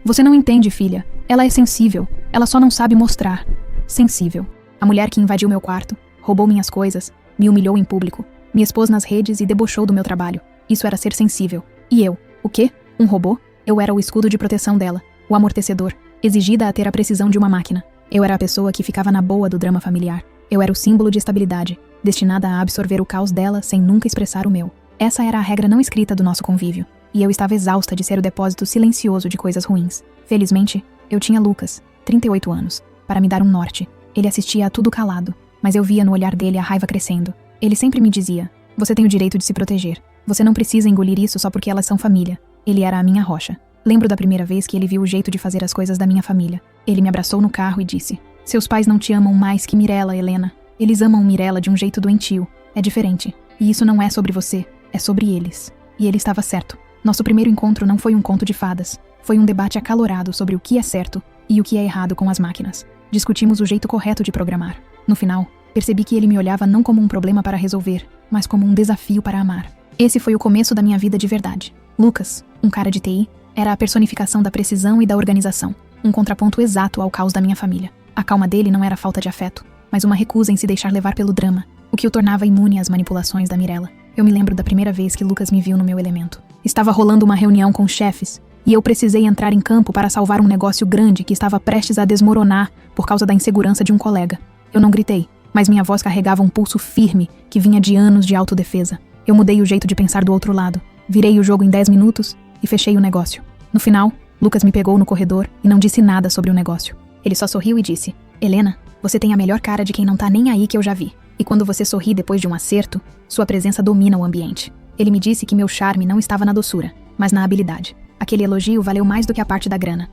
"Você não entende, filha. Ela é sensível. Ela só não sabe mostrar." Sensível. A mulher que invadiu meu quarto, roubou minhas coisas, me humilhou em público, me expôs nas redes e debochou do meu trabalho. Isso era ser sensível. E eu? O quê? Um robô? Eu era o escudo de proteção dela, o amortecedor, exigida a ter a precisão de uma máquina. Eu era a pessoa que ficava na boa do drama familiar. Eu era o símbolo de estabilidade, destinada a absorver o caos dela sem nunca expressar o meu. Essa era a regra não escrita do nosso convívio. E eu estava exausta de ser o depósito silencioso de coisas ruins. Felizmente, eu tinha Lucas, 38 anos, para me dar um norte. Ele assistia a tudo calado, mas eu via no olhar dele a raiva crescendo. Ele sempre me dizia: "Você tem o direito de se proteger. Você não precisa engolir isso só porque elas são família." Ele era a minha rocha. Lembro da primeira vez que ele viu o jeito de fazer as coisas da minha família. Ele me abraçou no carro e disse: "Seus pais não te amam mais que Mirella, Helena. Eles amam Mirella de um jeito doentio. É diferente. E isso não é sobre você, é sobre eles." E ele estava certo. Nosso primeiro encontro não foi um conto de fadas. Foi um debate acalorado sobre o que é certo e o que é errado com as máquinas. Discutimos o jeito correto de programar. No final, percebi que ele me olhava não como um problema para resolver, mas como um desafio para amar. Esse foi o começo da minha vida de verdade. Lucas, um cara de TI, era a personificação da precisão e da organização, um contraponto exato ao caos da minha família. A calma dele não era falta de afeto, mas uma recusa em se deixar levar pelo drama, o que o tornava imune às manipulações da Mirella. Eu me lembro da primeira vez que Lucas me viu no meu elemento. Estava rolando uma reunião com os chefes, e eu precisei entrar em campo para salvar um negócio grande que estava prestes a desmoronar por causa da insegurança de um colega. Eu não gritei, mas minha voz carregava um pulso firme que vinha de anos de autodefesa. Eu mudei o jeito de pensar do outro lado, virei o jogo em 10 minutos e fechei o negócio. No final, Lucas me pegou no corredor e não disse nada sobre o negócio. Ele só sorriu e disse: "Helena, você tem a melhor cara de quem não tá nem aí que eu já vi. E quando você sorri depois de um acerto, sua presença domina o ambiente." Ele me disse que meu charme não estava na doçura, mas na habilidade. Aquele elogio valeu mais do que a parte da grana.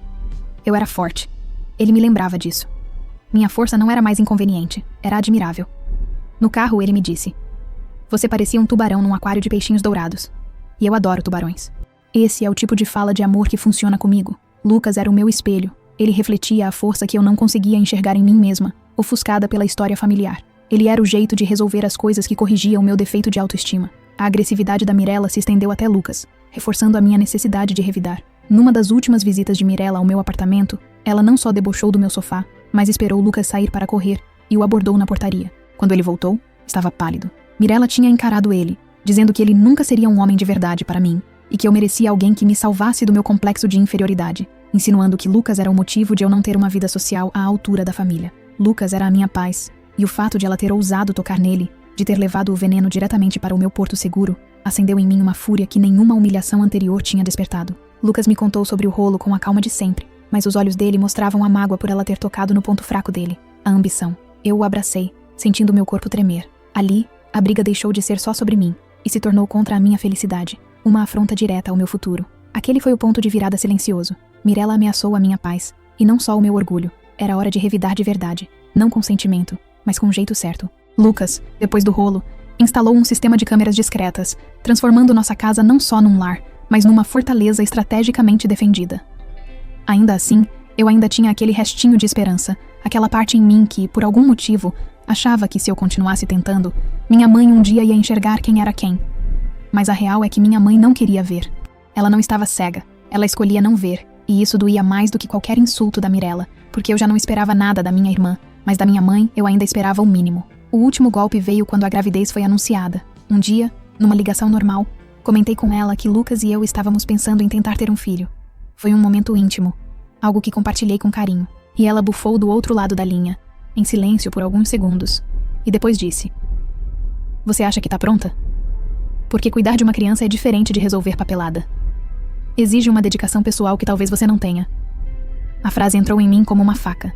Eu era forte. Ele me lembrava disso. Minha força não era mais inconveniente, era admirável. No carro, ele me disse: "Você parecia um tubarão num aquário de peixinhos dourados." E eu adoro tubarões. Esse é o tipo de fala de amor que funciona comigo. Lucas era o meu espelho. Ele refletia a força que eu não conseguia enxergar em mim mesma, ofuscada pela história familiar. Ele era o jeito de resolver as coisas que corrigiam o meu defeito de autoestima. A agressividade da Mirella se estendeu até Lucas, reforçando a minha necessidade de revidar. Numa das últimas visitas de Mirella ao meu apartamento, ela não só debochou do meu sofá, mas esperou Lucas sair para correr e o abordou na portaria. Quando ele voltou, estava pálido. Mirella tinha encarado ele, dizendo que ele nunca seria um homem de verdade para mim e que eu merecia alguém que me salvasse do meu complexo de inferioridade, insinuando que Lucas era o motivo de eu não ter uma vida social à altura da família. Lucas era a minha paz, e o fato de ela ter ousado tocar nele de ter levado o veneno diretamente para o meu porto seguro, acendeu em mim uma fúria que nenhuma humilhação anterior tinha despertado. Lucas me contou sobre o rolo com a calma de sempre, mas os olhos dele mostravam a mágoa por ela ter tocado no ponto fraco dele, a ambição. Eu o abracei, sentindo meu corpo tremer. Ali, a briga deixou de ser só sobre mim e se tornou contra a minha felicidade, uma afronta direta ao meu futuro. Aquele foi o ponto de virada silencioso. Mirella ameaçou a minha paz, e não só o meu orgulho. Era hora de revidar de verdade, não com sentimento, mas com o jeito certo. Lucas, depois do rolo, instalou um sistema de câmeras discretas, transformando nossa casa não só num lar, mas numa fortaleza estrategicamente defendida. Ainda assim, eu ainda tinha aquele restinho de esperança, aquela parte em mim que, por algum motivo, achava que se eu continuasse tentando, minha mãe um dia ia enxergar quem era quem. Mas a real é que minha mãe não queria ver. Ela não estava cega, ela escolhia não ver, e isso doía mais do que qualquer insulto da Mirella, porque eu já não esperava nada da minha irmã, mas da minha mãe eu ainda esperava o mínimo. O último golpe veio quando a gravidez foi anunciada. Um dia, numa ligação normal, comentei com ela que Lucas e eu estávamos pensando em tentar ter um filho. Foi um momento íntimo, algo que compartilhei com carinho, e ela bufou do outro lado da linha, em silêncio por alguns segundos, e depois disse: "Você acha que tá pronta? Porque cuidar de uma criança é diferente de resolver papelada. Exige uma dedicação pessoal que talvez você não tenha." A frase entrou em mim como uma faca.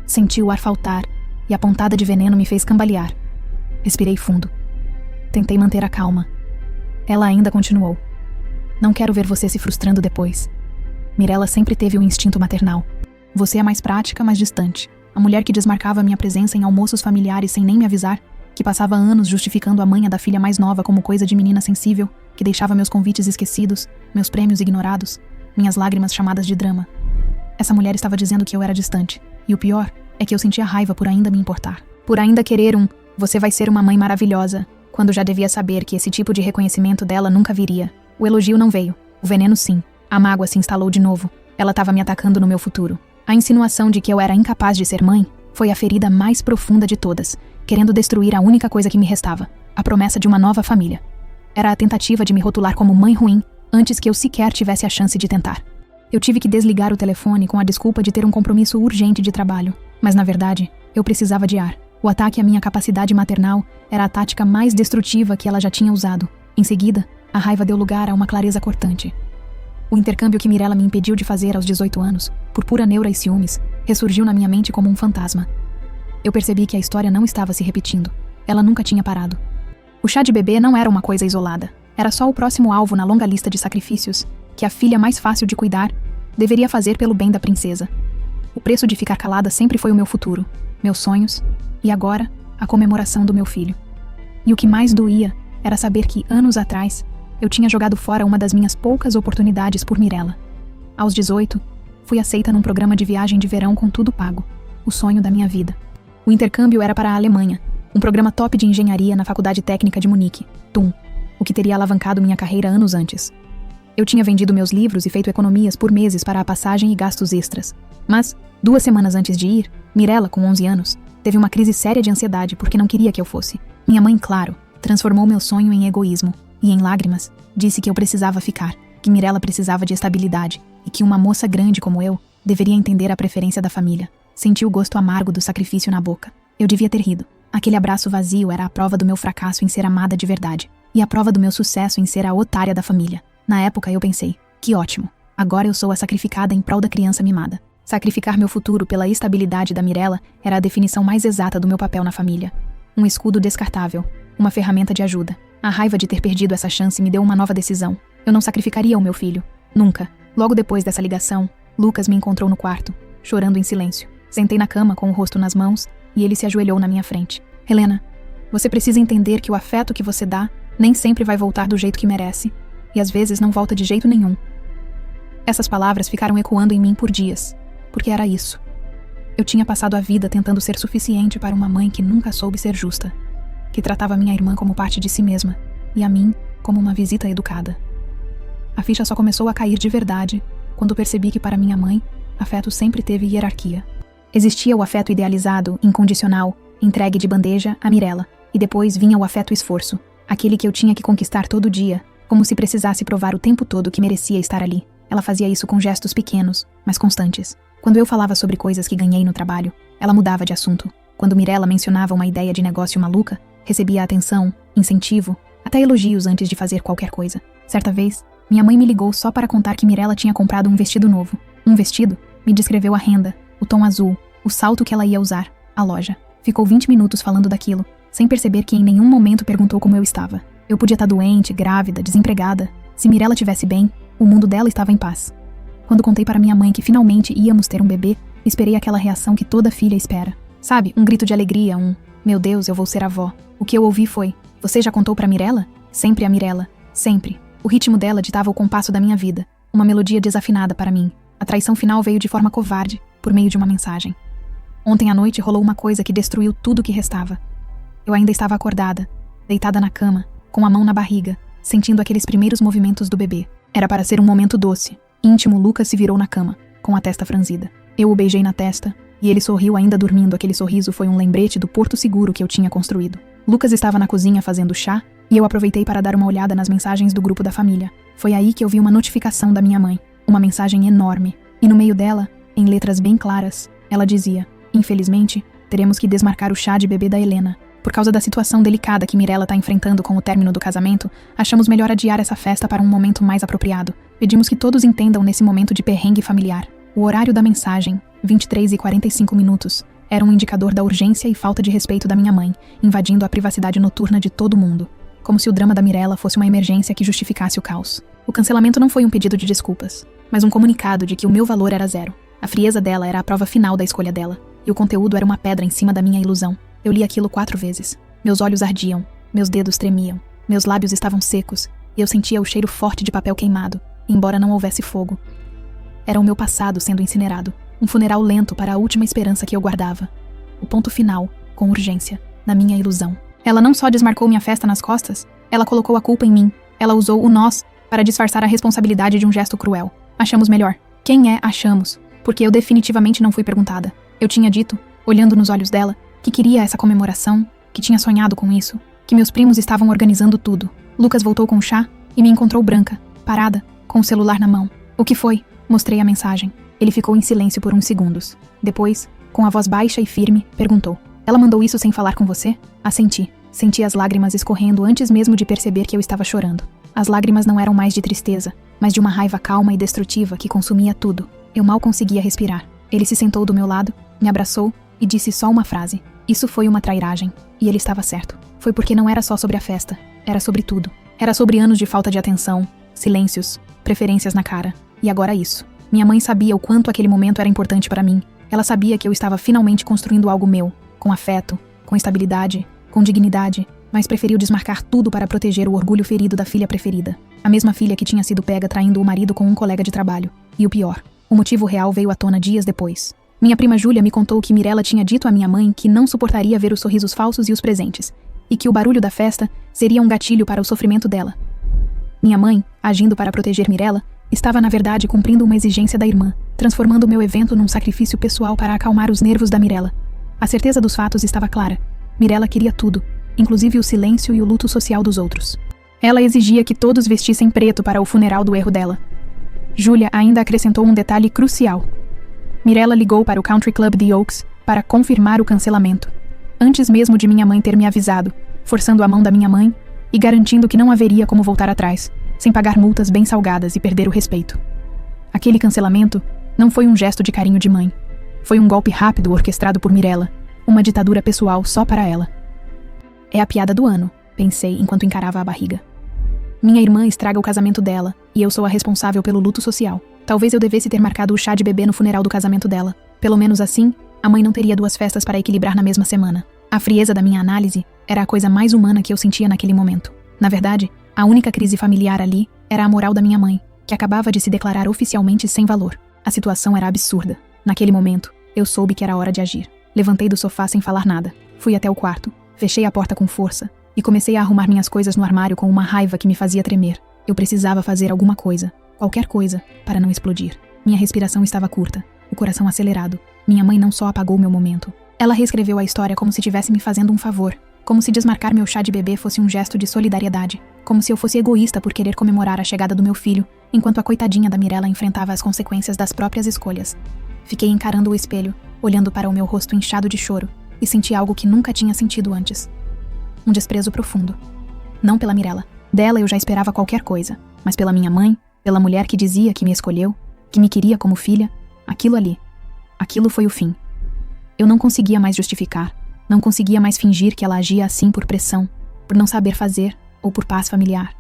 Senti o ar faltar, e a pontada de veneno me fez cambalear. Respirei fundo. Tentei manter a calma. Ela ainda continuou: "Não quero ver você se frustrando depois. Mirella sempre teve o instinto maternal. Você é mais prática, mais distante. A mulher que desmarcava minha presença em almoços familiares sem nem me avisar, que passava anos justificando a manha da filha mais nova como coisa de menina sensível, que deixava meus convites esquecidos, meus prêmios ignorados, minhas lágrimas chamadas de drama. Essa mulher estava dizendo que eu era distante, e o pior é que eu sentia raiva por ainda me importar. Por ainda querer "você vai ser uma mãe maravilhosa", quando já devia saber que esse tipo de reconhecimento dela nunca viria. O elogio não veio, o veneno sim. A mágoa se instalou de novo. Ela estava me atacando no meu futuro. A insinuação de que eu era incapaz de ser mãe foi a ferida mais profunda de todas, querendo destruir a única coisa que me restava, a promessa de uma nova família. Era a tentativa de me rotular como mãe ruim, antes que eu sequer tivesse a chance de tentar. Eu tive que desligar o telefone com a desculpa de ter um compromisso urgente de trabalho, mas na verdade, eu precisava de ar. O ataque à minha capacidade maternal era a tática mais destrutiva que ela já tinha usado. Em seguida, a raiva deu lugar a uma clareza cortante. O intercâmbio que Mirella me impediu de fazer aos 18 anos, por pura neura e ciúmes, ressurgiu na minha mente como um fantasma. Eu percebi que a história não estava se repetindo. Ela nunca tinha parado. O chá de bebê não era uma coisa isolada. Era só o próximo alvo na longa lista de sacrifícios que a filha mais fácil de cuidar deveria fazer pelo bem da princesa. O preço de ficar calada sempre foi o meu futuro, meus sonhos e agora a comemoração do meu filho. E o que mais doía era saber que, anos atrás, eu tinha jogado fora uma das minhas poucas oportunidades por Mirella. Aos 18, fui aceita num programa de viagem de verão com tudo pago, o sonho da minha vida. O intercâmbio era para a Alemanha, um programa top de engenharia na Faculdade Técnica de Munique, TUM, o que teria alavancado minha carreira anos antes. Eu tinha vendido meus livros e feito economias por meses para a passagem e gastos extras. Mas, 2 semanas antes de ir, Mirella, com 11 anos, teve uma crise séria de ansiedade porque não queria que eu fosse. Minha mãe, claro, transformou meu sonho em egoísmo e, em lágrimas, disse que eu precisava ficar, que Mirella precisava de estabilidade e que uma moça grande como eu deveria entender a preferência da família. Senti o gosto amargo do sacrifício na boca. Eu devia ter rido. Aquele abraço vazio era a prova do meu fracasso em ser amada de verdade e a prova do meu sucesso em ser a otária da família. Na época eu pensei, que ótimo, agora eu sou a sacrificada em prol da criança mimada. Sacrificar meu futuro pela estabilidade da Mirella era a definição mais exata do meu papel na família. Um escudo descartável, uma ferramenta de ajuda. A raiva de ter perdido essa chance me deu uma nova decisão. Eu não sacrificaria o meu filho. Nunca. Logo depois dessa ligação, Lucas me encontrou no quarto, chorando em silêncio. Sentei na cama com o rosto nas mãos e ele se ajoelhou na minha frente. "Helena, você precisa entender que o afeto que você dá nem sempre vai voltar do jeito que merece. E às vezes não volta de jeito nenhum." Essas palavras ficaram ecoando em mim por dias, porque era isso. Eu tinha passado a vida tentando ser suficiente para uma mãe que nunca soube ser justa, que tratava minha irmã como parte de si mesma e a mim como uma visita educada. A ficha só começou a cair de verdade quando percebi que para minha mãe, afeto sempre teve hierarquia. Existia o afeto idealizado, incondicional, entregue de bandeja a Mirella, e depois vinha o afeto esforço, aquele que eu tinha que conquistar todo dia, como se precisasse provar o tempo todo que merecia estar ali. Ela fazia isso com gestos pequenos, mas constantes. Quando eu falava sobre coisas que ganhei no trabalho, ela mudava de assunto. Quando Mirella mencionava uma ideia de negócio maluca, Recebia atenção, incentivo, até elogios antes de fazer qualquer coisa. Certa vez, minha mãe me ligou só para contar que Mirella tinha comprado um vestido novo. Um vestido? Me descreveu a renda, o tom azul, o salto que ela ia usar, a loja. Ficou 20 minutos falando daquilo, sem perceber que em nenhum momento perguntou como eu estava. Eu podia estar doente, grávida, desempregada. Se Mirella estivesse bem, o mundo dela estava em paz. Quando contei para minha mãe que finalmente íamos ter um bebê, esperei aquela reação que toda filha espera. Sabe, um grito de alegria, meu Deus, eu vou ser avó. O que eu ouvi foi: você já contou para Mirella? Sempre a Mirella, sempre. O ritmo dela ditava o compasso da minha vida, uma melodia desafinada para mim. A traição final veio de forma covarde, por meio de uma mensagem. Ontem à noite rolou uma coisa que destruiu tudo o que restava. Eu ainda estava acordada, deitada na cama, com a mão na barriga, sentindo aqueles primeiros movimentos do bebê. Era para ser um momento doce. Íntimo, Lucas se virou na cama, com a testa franzida. Eu o beijei na testa, e ele sorriu ainda dormindo. Aquele sorriso foi um lembrete do porto seguro que eu tinha construído. Lucas estava na cozinha fazendo chá, e eu aproveitei para dar uma olhada nas mensagens do grupo da família. Foi aí que eu vi uma notificação da minha mãe, uma mensagem enorme, e no meio dela, em letras bem claras, ela dizia: infelizmente, teremos que desmarcar o chá de bebê da Helena. Por causa da situação delicada que Mirella está enfrentando com o término do casamento, achamos melhor adiar essa festa para um momento mais apropriado. Pedimos que todos entendam nesse momento de perrengue familiar. O horário da mensagem, 23h45, era um indicador da urgência e falta de respeito da minha mãe, invadindo a privacidade noturna de todo mundo. Como se o drama da Mirella fosse uma emergência que justificasse o caos. O cancelamento não foi um pedido de desculpas, mas um comunicado de que o meu valor era zero. A frieza dela era a prova final da escolha dela, e o conteúdo era uma pedra em cima da minha ilusão. Eu li aquilo 4 vezes. Meus olhos ardiam, meus dedos tremiam, meus lábios estavam secos, e eu sentia o cheiro forte de papel queimado, embora não houvesse fogo. Era o meu passado sendo incinerado, um funeral lento para a última esperança que eu guardava. O ponto final, com urgência, na minha ilusão. Ela não só desmarcou minha festa nas costas, ela colocou a culpa em mim. Ela usou o nós para disfarçar a responsabilidade de um gesto cruel. Achamos melhor. Quem é achamos? Porque eu definitivamente não fui perguntada. Eu tinha dito, olhando nos olhos dela, que queria essa comemoração, que tinha sonhado com isso, que meus primos estavam organizando tudo. Lucas voltou com o chá e me encontrou branca, parada, com o celular na mão. O que foi? Mostrei a mensagem. Ele ficou em silêncio por uns segundos. Depois, com a voz baixa e firme, perguntou: ela mandou isso sem falar com você? Assenti. Senti as lágrimas escorrendo antes mesmo de perceber que eu estava chorando. As lágrimas não eram mais de tristeza, mas de uma raiva calma e destrutiva que consumia tudo. Eu mal conseguia respirar. Ele se sentou do meu lado, me abraçou e disse só uma frase: isso foi uma trairagem. E ele estava certo. Foi porque não era só sobre a festa, era sobre tudo. Era sobre anos de falta de atenção, silêncios, preferências na cara. E agora isso. Minha mãe sabia o quanto aquele momento era importante para mim. Ela sabia que eu estava finalmente construindo algo meu, com afeto, com estabilidade, com dignidade, mas preferiu desmarcar tudo para proteger o orgulho ferido da filha preferida. A mesma filha que tinha sido pega traindo o marido com um colega de trabalho. E o pior, o motivo real veio à tona dias depois. Minha prima Júlia me contou que Mirella tinha dito à minha mãe que não suportaria ver os sorrisos falsos e os presentes, e que o barulho da festa seria um gatilho para o sofrimento dela. Minha mãe, agindo para proteger Mirella, estava na verdade cumprindo uma exigência da irmã, transformando o meu evento num sacrifício pessoal para acalmar os nervos da Mirella. A certeza dos fatos estava clara. Mirella queria tudo, inclusive o silêncio e o luto social dos outros. Ela exigia que todos vestissem preto para o funeral do erro dela. Júlia ainda acrescentou um detalhe crucial. Mirella ligou para o Country Club The Oaks para confirmar o cancelamento, antes mesmo de minha mãe ter me avisado, forçando a mão da minha mãe e garantindo que não haveria como voltar atrás, sem pagar multas bem salgadas e perder o respeito. Aquele cancelamento não foi um gesto de carinho de mãe. Foi um golpe rápido orquestrado por Mirella, uma ditadura pessoal só para ela. É a piada do ano, pensei enquanto encarava a barriga. Minha irmã estraga o casamento dela, e eu sou a responsável pelo luto social. Talvez eu devesse ter marcado o chá de bebê no funeral do casamento dela. Pelo menos assim, a mãe não teria 2 festas para equilibrar na mesma semana. A frieza da minha análise era a coisa mais humana que eu sentia naquele momento. Na verdade, a única crise familiar ali era a moral da minha mãe, que acabava de se declarar oficialmente sem valor. A situação era absurda. Naquele momento, eu soube que era hora de agir. Levantei do sofá sem falar nada. Fui até o quarto, fechei a porta com força e comecei a arrumar minhas coisas no armário com uma raiva que me fazia tremer. Eu precisava fazer alguma coisa, qualquer coisa, para não explodir. Minha respiração estava curta, o coração acelerado. Minha mãe não só apagou meu momento. Ela reescreveu a história como se estivesse me fazendo um favor. Como se desmarcar meu chá de bebê fosse um gesto de solidariedade. Como se eu fosse egoísta por querer comemorar a chegada do meu filho, enquanto a coitadinha da Mirella enfrentava as consequências das próprias escolhas. Fiquei encarando o espelho, olhando para o meu rosto inchado de choro, e senti algo que nunca tinha sentido antes. um desprezo profundo. Não pela Mirella. Dela eu já esperava qualquer coisa, mas pela minha mãe, pela mulher que dizia que me escolheu, que me queria como filha, aquilo foi o fim. Eu não conseguia mais justificar, não conseguia mais fingir que ela agia assim por pressão, por não saber fazer ou por paz familiar.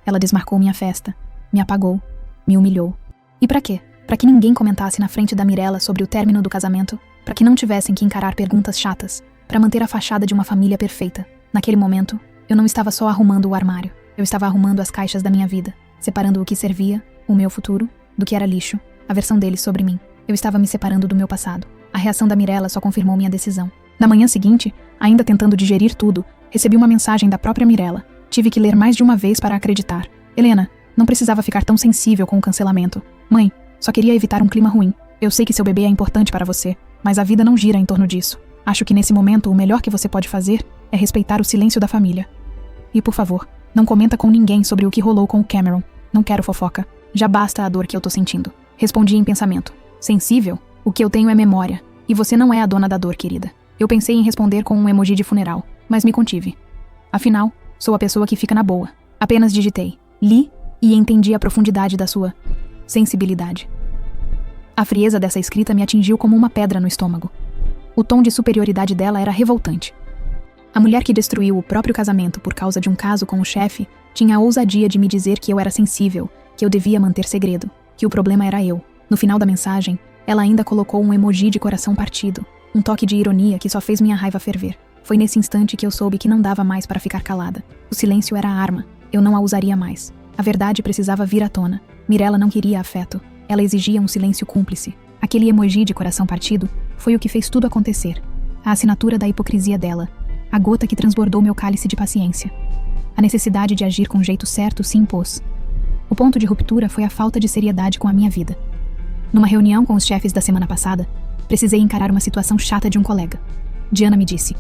Ela desmarcou minha festa, me apagou, me humilhou. E pra quê? Pra que ninguém comentasse na frente da Mirella sobre o término do casamento, pra que não tivessem que encarar perguntas chatas, pra manter a fachada de uma família perfeita. Naquele momento, eu não estava só arrumando o armário, eu estava arrumando as caixas da minha vida, separando o que servia, o meu futuro, do que era lixo, a versão deles sobre mim. Eu estava me separando do meu passado. A reação da Mirella só confirmou minha decisão. Na manhã seguinte, ainda tentando digerir tudo, recebi uma mensagem da própria Mirella. Tive que ler mais de uma vez para acreditar. Helena, não precisava ficar tão sensível com o cancelamento. Mãe, só queria evitar um clima ruim. Eu sei que seu bebê é importante para você, mas a vida não gira em torno disso. Acho que nesse momento o melhor que você pode fazer é respeitar o silêncio da família. E por favor, não comenta com ninguém sobre o que rolou com o Cameron. Não quero fofoca. Já basta a dor que eu tô sentindo. Respondi em pensamento. Sensível? O que eu tenho é memória. E você não é a dona da dor, querida. Eu pensei em responder com um emoji de funeral, mas me contive. Afinal, sou a pessoa que fica na boa. Apenas digitei, li e entendi a profundidade da sua sensibilidade. A frieza dessa escrita me atingiu como uma pedra no estômago. O tom de superioridade dela era revoltante. A mulher que destruiu o próprio casamento por causa de um caso com o chefe tinha a ousadia de me dizer que eu era sensível, que eu devia manter segredo, que o problema era eu. No final da mensagem, ela ainda colocou um emoji de coração partido, um toque de ironia que só fez minha raiva ferver. Foi nesse instante que eu soube que não dava mais para ficar calada. O silêncio era a arma, eu não a usaria mais. A verdade precisava vir à tona. Mirella não queria afeto, ela exigia um silêncio cúmplice. Aquele emoji de coração partido foi o que fez tudo acontecer. A assinatura da hipocrisia dela, a gota que transbordou meu cálice de paciência. A necessidade de agir com o jeito certo se impôs. O ponto de ruptura foi a falta de seriedade com a minha vida. Numa reunião com os chefes da semana passada, precisei encarar uma situação chata de um colega. Diana me disse: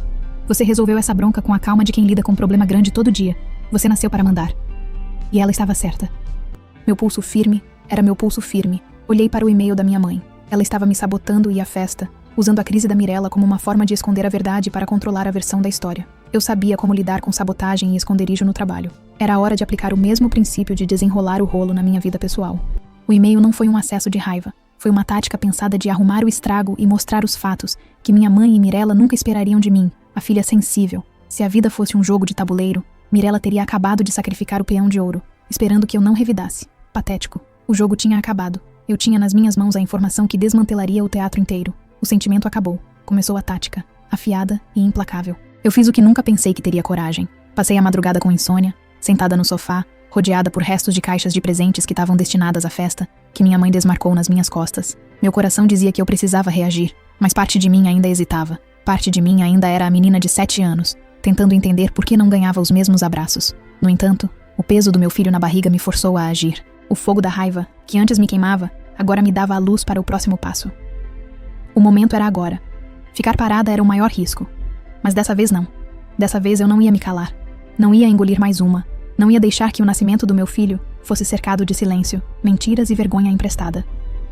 "Você resolveu essa bronca com a calma de quem lida com um problema grande todo dia. Você nasceu para mandar." E ela estava certa. Meu pulso firme era meu pulso firme. Olhei para o e-mail da minha mãe. Ela estava me sabotando e a festa, usando a crise da Mirella como uma forma de esconder a verdade para controlar a versão da história. Eu sabia como lidar com sabotagem e esconderijo no trabalho. Era a hora de aplicar o mesmo princípio de desenrolar o rolo na minha vida pessoal. O e-mail não foi um acesso de raiva. Foi uma tática pensada de arrumar o estrago e mostrar os fatos que minha mãe e Mirella nunca esperariam de mim, a filha sensível. Se a vida fosse um jogo de tabuleiro, Mirella teria acabado de sacrificar o peão de ouro, esperando que eu não revidasse. Patético. O jogo tinha acabado. Eu tinha nas minhas mãos a informação que desmantelaria o teatro inteiro. O sentimento acabou. Começou a tática, afiada e implacável. Eu fiz o que nunca pensei que teria coragem. Passei a madrugada com insônia, sentada no sofá, rodeada por restos de caixas de presentes que estavam destinadas à festa, que minha mãe desmarcou nas minhas costas. Meu coração dizia que eu precisava reagir, mas parte de mim ainda hesitava. Parte de mim ainda era a menina de 7 anos, tentando entender por que não ganhava os mesmos abraços. No entanto, o peso do meu filho na barriga me forçou a agir. O fogo da raiva, que antes me queimava, agora me dava a luz para o próximo passo. O momento era agora. Ficar parada era o maior risco. Mas dessa vez não. Dessa vez eu não ia me calar. Não ia engolir mais uma. Não ia deixar que o nascimento do meu filho fosse cercado de silêncio, mentiras e vergonha emprestada.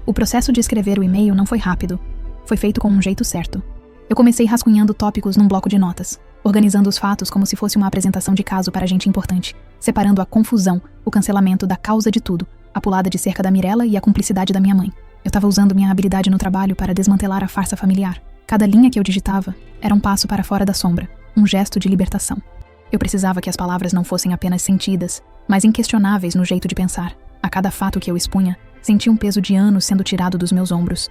O processo de escrever o e-mail não foi rápido. Foi feito com um jeito certo. Eu comecei rascunhando tópicos num bloco de notas, organizando os fatos como se fosse uma apresentação de caso para gente importante, separando a confusão, o cancelamento da causa de tudo, a pulada de cerca da Mirella e a cumplicidade da minha mãe. Eu estava usando minha habilidade no trabalho para desmantelar a farsa familiar. Cada linha que eu digitava era um passo para fora da sombra, um gesto de libertação. Eu precisava que as palavras não fossem apenas sentidas, mas inquestionáveis no jeito de pensar. A cada fato que eu expunha, senti um peso de anos sendo tirado dos meus ombros.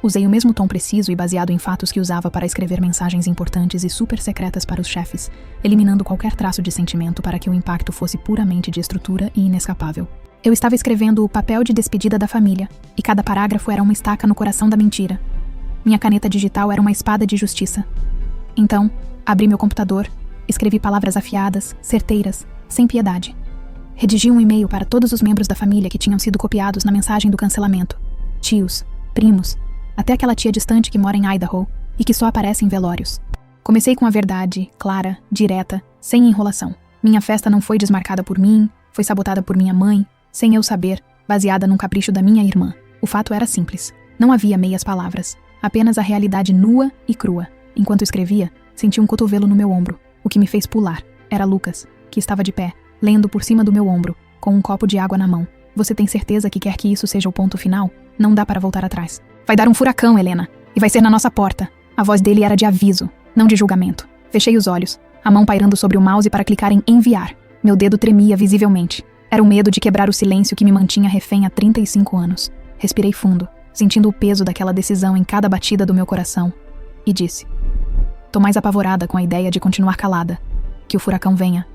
Usei o mesmo tom preciso e baseado em fatos que usava para escrever mensagens importantes e super secretas para os chefes, eliminando qualquer traço de sentimento para que o impacto fosse puramente de estrutura e inescapável. Eu estava escrevendo o papel de despedida da família, e cada parágrafo era uma estaca no coração da mentira. Minha caneta digital era uma espada de justiça. Então, abri meu computador, escrevi palavras afiadas, certeiras, sem piedade. Redigi um e-mail para todos os membros da família que tinham sido copiados na mensagem do cancelamento. Tios, primos, até aquela tia distante que mora em Idaho e que só aparece em velórios. Comecei com a verdade, clara, direta, sem enrolação. Minha festa não foi desmarcada por mim, foi sabotada por minha mãe, sem eu saber, baseada num capricho da minha irmã. O fato era simples. Não havia meias palavras, apenas a realidade nua e crua. Enquanto escrevia, senti um cotovelo no meu ombro. O que me fez pular era Lucas, que estava de pé, lendo por cima do meu ombro, com um copo de água na mão. Você tem certeza que quer que isso seja o ponto final? Não dá para voltar atrás. Vai dar um furacão, Helena, e vai ser na nossa porta. A voz dele era de aviso, não de julgamento. Fechei os olhos, a mão pairando sobre o mouse para clicar em enviar. Meu dedo tremia visivelmente. Era o medo de quebrar o silêncio que me mantinha refém há 35 anos. Respirei fundo, sentindo o peso daquela decisão em cada batida do meu coração. E disse: tô mais apavorada com a ideia de continuar calada. Que o furacão venha.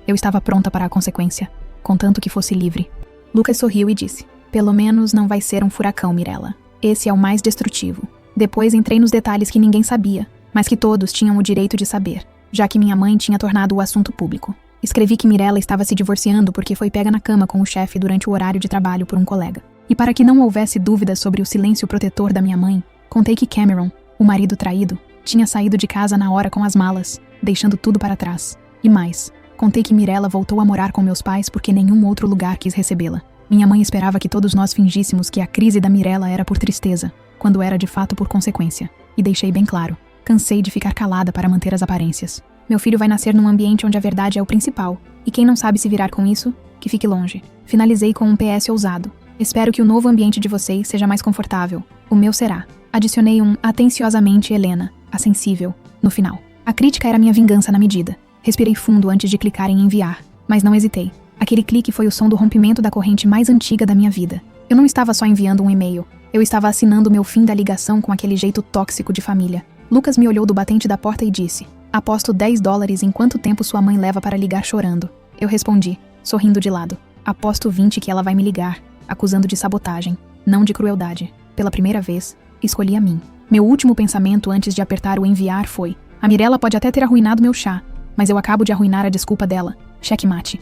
Eu estava pronta para a consequência, contanto que fosse livre. Lucas sorriu e disse: pelo menos não vai ser um furacão, Mirella. Esse é o mais destrutivo. Depois entrei nos detalhes que ninguém sabia, mas que todos tinham o direito de saber, já que minha mãe tinha tornado o assunto público. Escrevi que Mirella estava se divorciando porque foi pega na cama com o chefe durante o horário de trabalho por um colega. E para que não houvesse dúvidas sobre o silêncio protetor da minha mãe, contei que Cameron, o marido traído, tinha saído de casa na hora com as malas, deixando tudo para trás. E mais, contei que Mirella voltou a morar com meus pais porque nenhum outro lugar quis recebê-la. Minha mãe esperava que todos nós fingíssemos que a crise da Mirella era por tristeza, quando era de fato por consequência. E deixei bem claro, cansei de ficar calada para manter as aparências. Meu filho vai nascer num ambiente onde a verdade é o principal, e quem não sabe se virar com isso, que fique longe. Finalizei com um PS ousado. Espero que o novo ambiente de vocês seja mais confortável. O meu será. Adicionei um atenciosamente Helena, a sensível, no final. A crítica era minha vingança na medida. Respirei fundo antes de clicar em enviar, mas não hesitei. Aquele clique foi o som do rompimento da corrente mais antiga da minha vida. Eu não estava só enviando um e-mail, eu estava assinando meu fim da ligação com aquele jeito tóxico de família. Lucas me olhou do batente da porta e disse: aposto $10 em quanto tempo sua mãe leva para ligar chorando. Eu respondi, sorrindo de lado: aposto 20 que ela vai me ligar, acusando de sabotagem, não de crueldade. Pela primeira vez, escolhi a mim. Meu último pensamento antes de apertar o enviar foi: a Mirella pode até ter arruinado meu chá, mas eu acabo de arruinar a desculpa dela. Checkmate.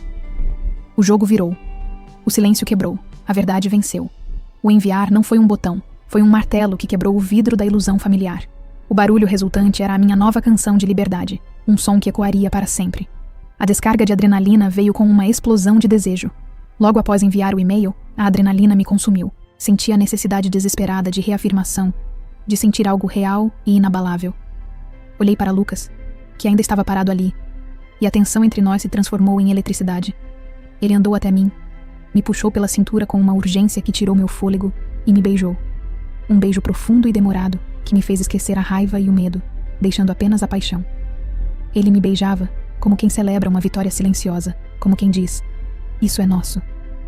O jogo virou. O silêncio quebrou. A verdade venceu. O enviar não foi um botão, foi um martelo que quebrou o vidro da ilusão familiar. O barulho resultante era a minha nova canção de liberdade, um som que ecoaria para sempre. A descarga de adrenalina veio com uma explosão de desejo. Logo após enviar o e-mail, a adrenalina me consumiu. Senti a necessidade desesperada de reafirmação, de sentir algo real e inabalável. Olhei para Lucas, que ainda estava parado ali, e a tensão entre nós se transformou em eletricidade. Ele andou até mim, me puxou pela cintura com uma urgência que tirou meu fôlego e me beijou. Um beijo profundo e demorado que me fez esquecer a raiva e o medo, deixando apenas a paixão. Ele me beijava como quem celebra uma vitória silenciosa, como quem diz: isso é nosso,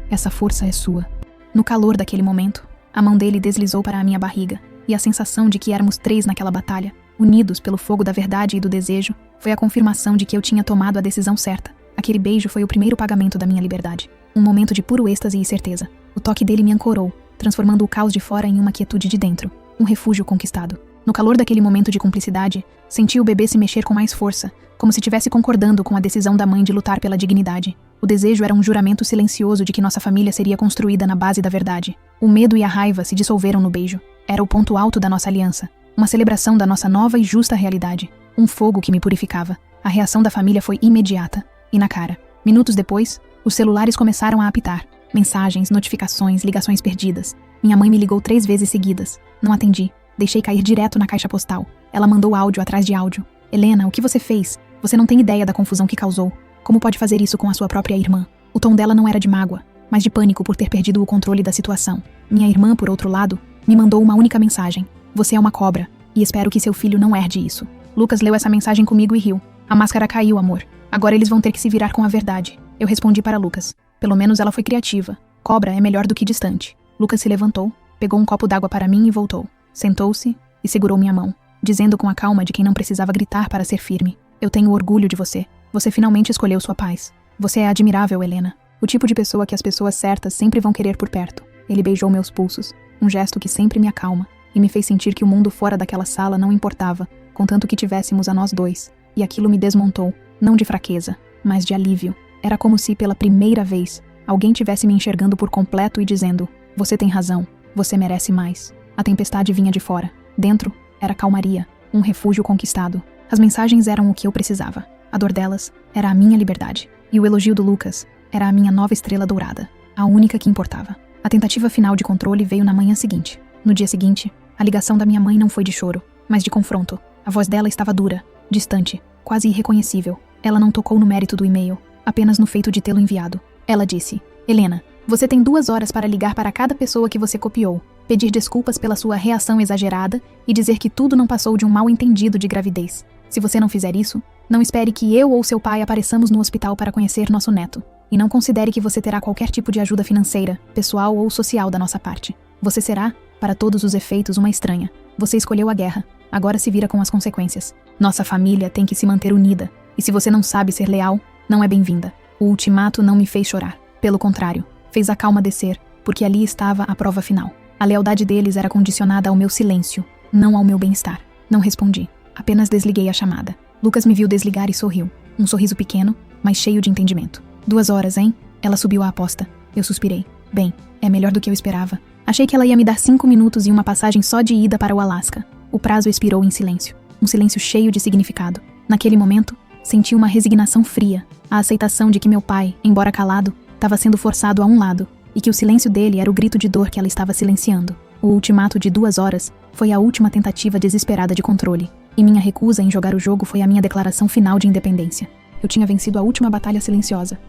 essa força é sua. No calor daquele momento, a mão dele deslizou para a minha barriga, e a sensação de que éramos 3 naquela batalha, unidos pelo fogo da verdade e do desejo, foi a confirmação de que eu tinha tomado a decisão certa. Aquele beijo foi o primeiro pagamento da minha liberdade. Um momento de puro êxtase e certeza. O toque dele me ancorou, transformando o caos de fora em uma quietude de dentro. Um refúgio conquistado. No calor daquele momento de cumplicidade, senti o bebê se mexer com mais força, como se estivesse concordando com a decisão da mãe de lutar pela dignidade. O desejo era um juramento silencioso de que nossa família seria construída na base da verdade. O medo e a raiva se dissolveram no beijo. Era o ponto alto da nossa aliança. Uma celebração da nossa nova e justa realidade. Um fogo que me purificava. A reação da família foi imediata. E na cara. Minutos depois, os celulares começaram a apitar. Mensagens, notificações, ligações perdidas. Minha mãe me ligou 3 vezes seguidas. Não atendi. Deixei cair direto na caixa postal. Ela mandou áudio atrás de áudio. Helena, o que você fez? Você não tem ideia da confusão que causou. Como pode fazer isso com a sua própria irmã? O tom dela não era de mágoa, mas de pânico por ter perdido o controle da situação. Minha irmã, por outro lado, me mandou uma única mensagem. Você é uma cobra, e espero que seu filho não herde isso. Lucas leu essa mensagem comigo e riu. A máscara caiu, amor. Agora eles vão ter que se virar com a verdade. Eu respondi para Lucas. Pelo menos ela foi criativa. Cobra é melhor do que distante. Lucas se levantou, pegou um copo d'água para mim e voltou. Sentou-se e segurou minha mão, dizendo com a calma de quem não precisava gritar para ser firme: eu tenho orgulho de você. Você finalmente escolheu sua paz. Você é admirável, Helena. O tipo de pessoa que as pessoas certas sempre vão querer por perto. Ele beijou meus pulsos, um gesto que sempre me acalma, e me fez sentir que o mundo fora daquela sala não importava, contanto que tivéssemos a nós dois. E aquilo me desmontou, não de fraqueza, mas de alívio. Era como se, pela primeira vez, alguém tivesse me enxergando por completo e dizendo: você tem razão, você merece mais. A tempestade vinha de fora. Dentro, era calmaria, um refúgio conquistado. As mensagens eram o que eu precisava. A dor delas era a minha liberdade. E o elogio do Lucas era a minha nova estrela dourada, a única que importava. A tentativa final de controle veio na manhã seguinte. No dia seguinte, a ligação da minha mãe não foi de choro, mas de confronto. A voz dela estava dura, distante, quase irreconhecível. Ela não tocou no mérito do e-mail, apenas no feito de tê-lo enviado. Ela disse: Helena, você tem 2 horas para ligar para cada pessoa que você copiou, pedir desculpas pela sua reação exagerada e dizer que tudo não passou de um mal-entendido de gravidez. Se você não fizer isso, não espere que eu ou seu pai apareçamos no hospital para conhecer nosso neto. E não considere que você terá qualquer tipo de ajuda financeira, pessoal ou social da nossa parte. Você será, para todos os efeitos, uma estranha. Você escolheu a guerra. Agora se vira com as consequências. Nossa família tem que se manter unida. E se você não sabe ser leal, não é bem-vinda. O ultimato não me fez chorar. Pelo contrário, fez a calma descer, porque ali estava a prova final. A lealdade deles era condicionada ao meu silêncio, não ao meu bem-estar. Não respondi. Apenas desliguei a chamada. Lucas me viu desligar e sorriu. Um sorriso pequeno, mas cheio de entendimento. 2 horas, hein? Ela subiu a aposta. Eu suspirei. Bem, é melhor do que eu esperava. Achei que ela ia me dar 5 minutos e uma passagem só de ida para o Alasca. O prazo expirou em silêncio. Um silêncio cheio de significado. Naquele momento, senti uma resignação fria. A aceitação de que meu pai, embora calado, estava sendo forçado a um lado, e que o silêncio dele era o grito de dor que ela estava silenciando. O ultimato de 2 horas foi a última tentativa desesperada de controle, e minha recusa em jogar o jogo foi a minha declaração final de independência. Eu tinha vencido a última batalha silenciosa.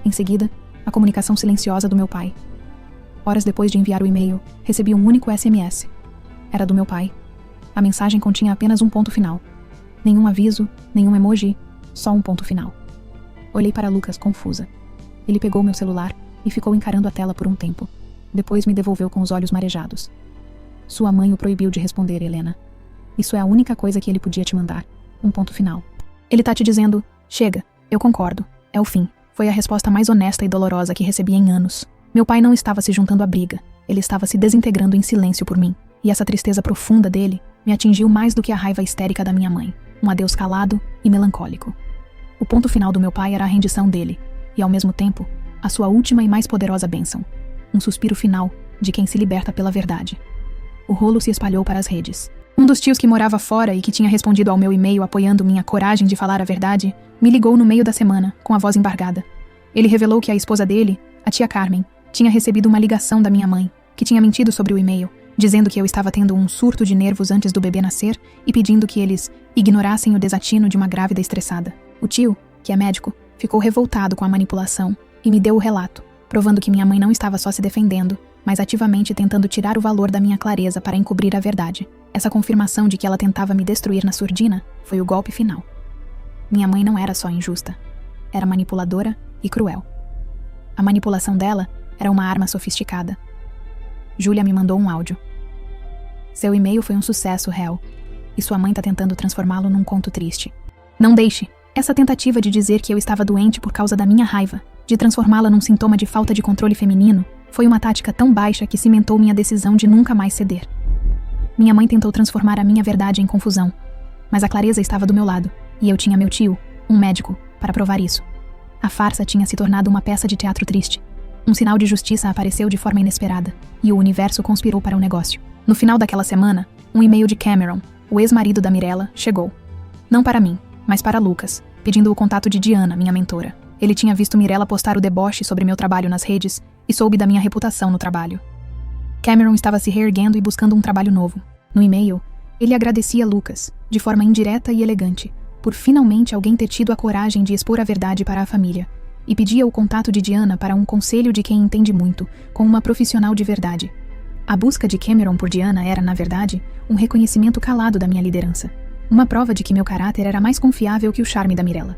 Em seguida, a comunicação silenciosa do meu pai. Horas depois de enviar o e-mail, recebi um único SMS. Era do meu pai. A mensagem continha apenas um ponto final. Nenhum aviso, nenhum emoji, só um ponto final. Olhei para Lucas confusa. Ele pegou meu celular e ficou encarando a tela por um tempo. Depois me devolveu com os olhos marejados. Sua mãe o proibiu de responder, Helena. Isso é a única coisa que ele podia te mandar. Um ponto final. Ele tá te dizendo, chega, eu concordo, é o fim. Foi a resposta mais honesta e dolorosa que recebi em anos. Meu pai não estava se juntando à briga. Ele estava se desintegrando em silêncio por mim. E essa tristeza profunda dele me atingiu mais do que a raiva histérica da minha mãe. Um adeus calado e melancólico. O ponto final do meu pai era a rendição dele. E, ao mesmo tempo, a sua última e mais poderosa bênção. Um suspiro final de quem se liberta pela verdade. O rolo se espalhou para as redes. Um dos tios que morava fora e que tinha respondido ao meu e-mail apoiando minha coragem de falar a verdade, me ligou no meio da semana, com a voz embargada. Ele revelou que a esposa dele, a tia Carmen, tinha recebido uma ligação da minha mãe, que tinha mentido sobre o e-mail, dizendo que eu estava tendo um surto de nervos antes do bebê nascer e pedindo que eles ignorassem o desatino de uma grávida estressada. O tio, que é médico, ficou revoltado com a manipulação e me deu o relato, provando que minha mãe não estava só se defendendo, mas ativamente tentando tirar o valor da minha clareza para encobrir a verdade. Essa confirmação de que ela tentava me destruir na surdina foi o golpe final. Minha mãe não era só injusta, era manipuladora e cruel. A manipulação dela era uma arma sofisticada. Júlia me mandou um áudio. Seu e-mail foi um sucesso, Hel, e sua mãe tá tentando transformá-lo num conto triste. Não deixe. Essa tentativa de dizer que eu estava doente por causa da minha raiva, de transformá-la num sintoma de falta de controle feminino, foi uma tática tão baixa que cimentou minha decisão de nunca mais ceder. Minha mãe tentou transformar a minha verdade em confusão, mas a clareza estava do meu lado, e eu tinha meu tio, um médico, para provar isso. A farsa tinha se tornado uma peça de teatro triste. Um sinal de justiça apareceu de forma inesperada, e o universo conspirou para o negócio. No final daquela semana, um e-mail de Cameron, o ex-marido da Mirella, chegou. Não para mim, mas para Lucas, pedindo o contato de Diana, minha mentora. Ele tinha visto Mirella postar o deboche sobre meu trabalho nas redes e soube da minha reputação no trabalho. Cameron estava se reerguendo e buscando um trabalho novo. No e-mail, ele agradecia Lucas, de forma indireta e elegante, por finalmente alguém ter tido a coragem de expor a verdade para a família, e pedia o contato de Diana para um conselho de quem entende muito, com uma profissional de verdade. A busca de Cameron por Diana era, na verdade, um reconhecimento calado da minha liderança. Uma prova de que meu caráter era mais confiável que o charme da Mirella.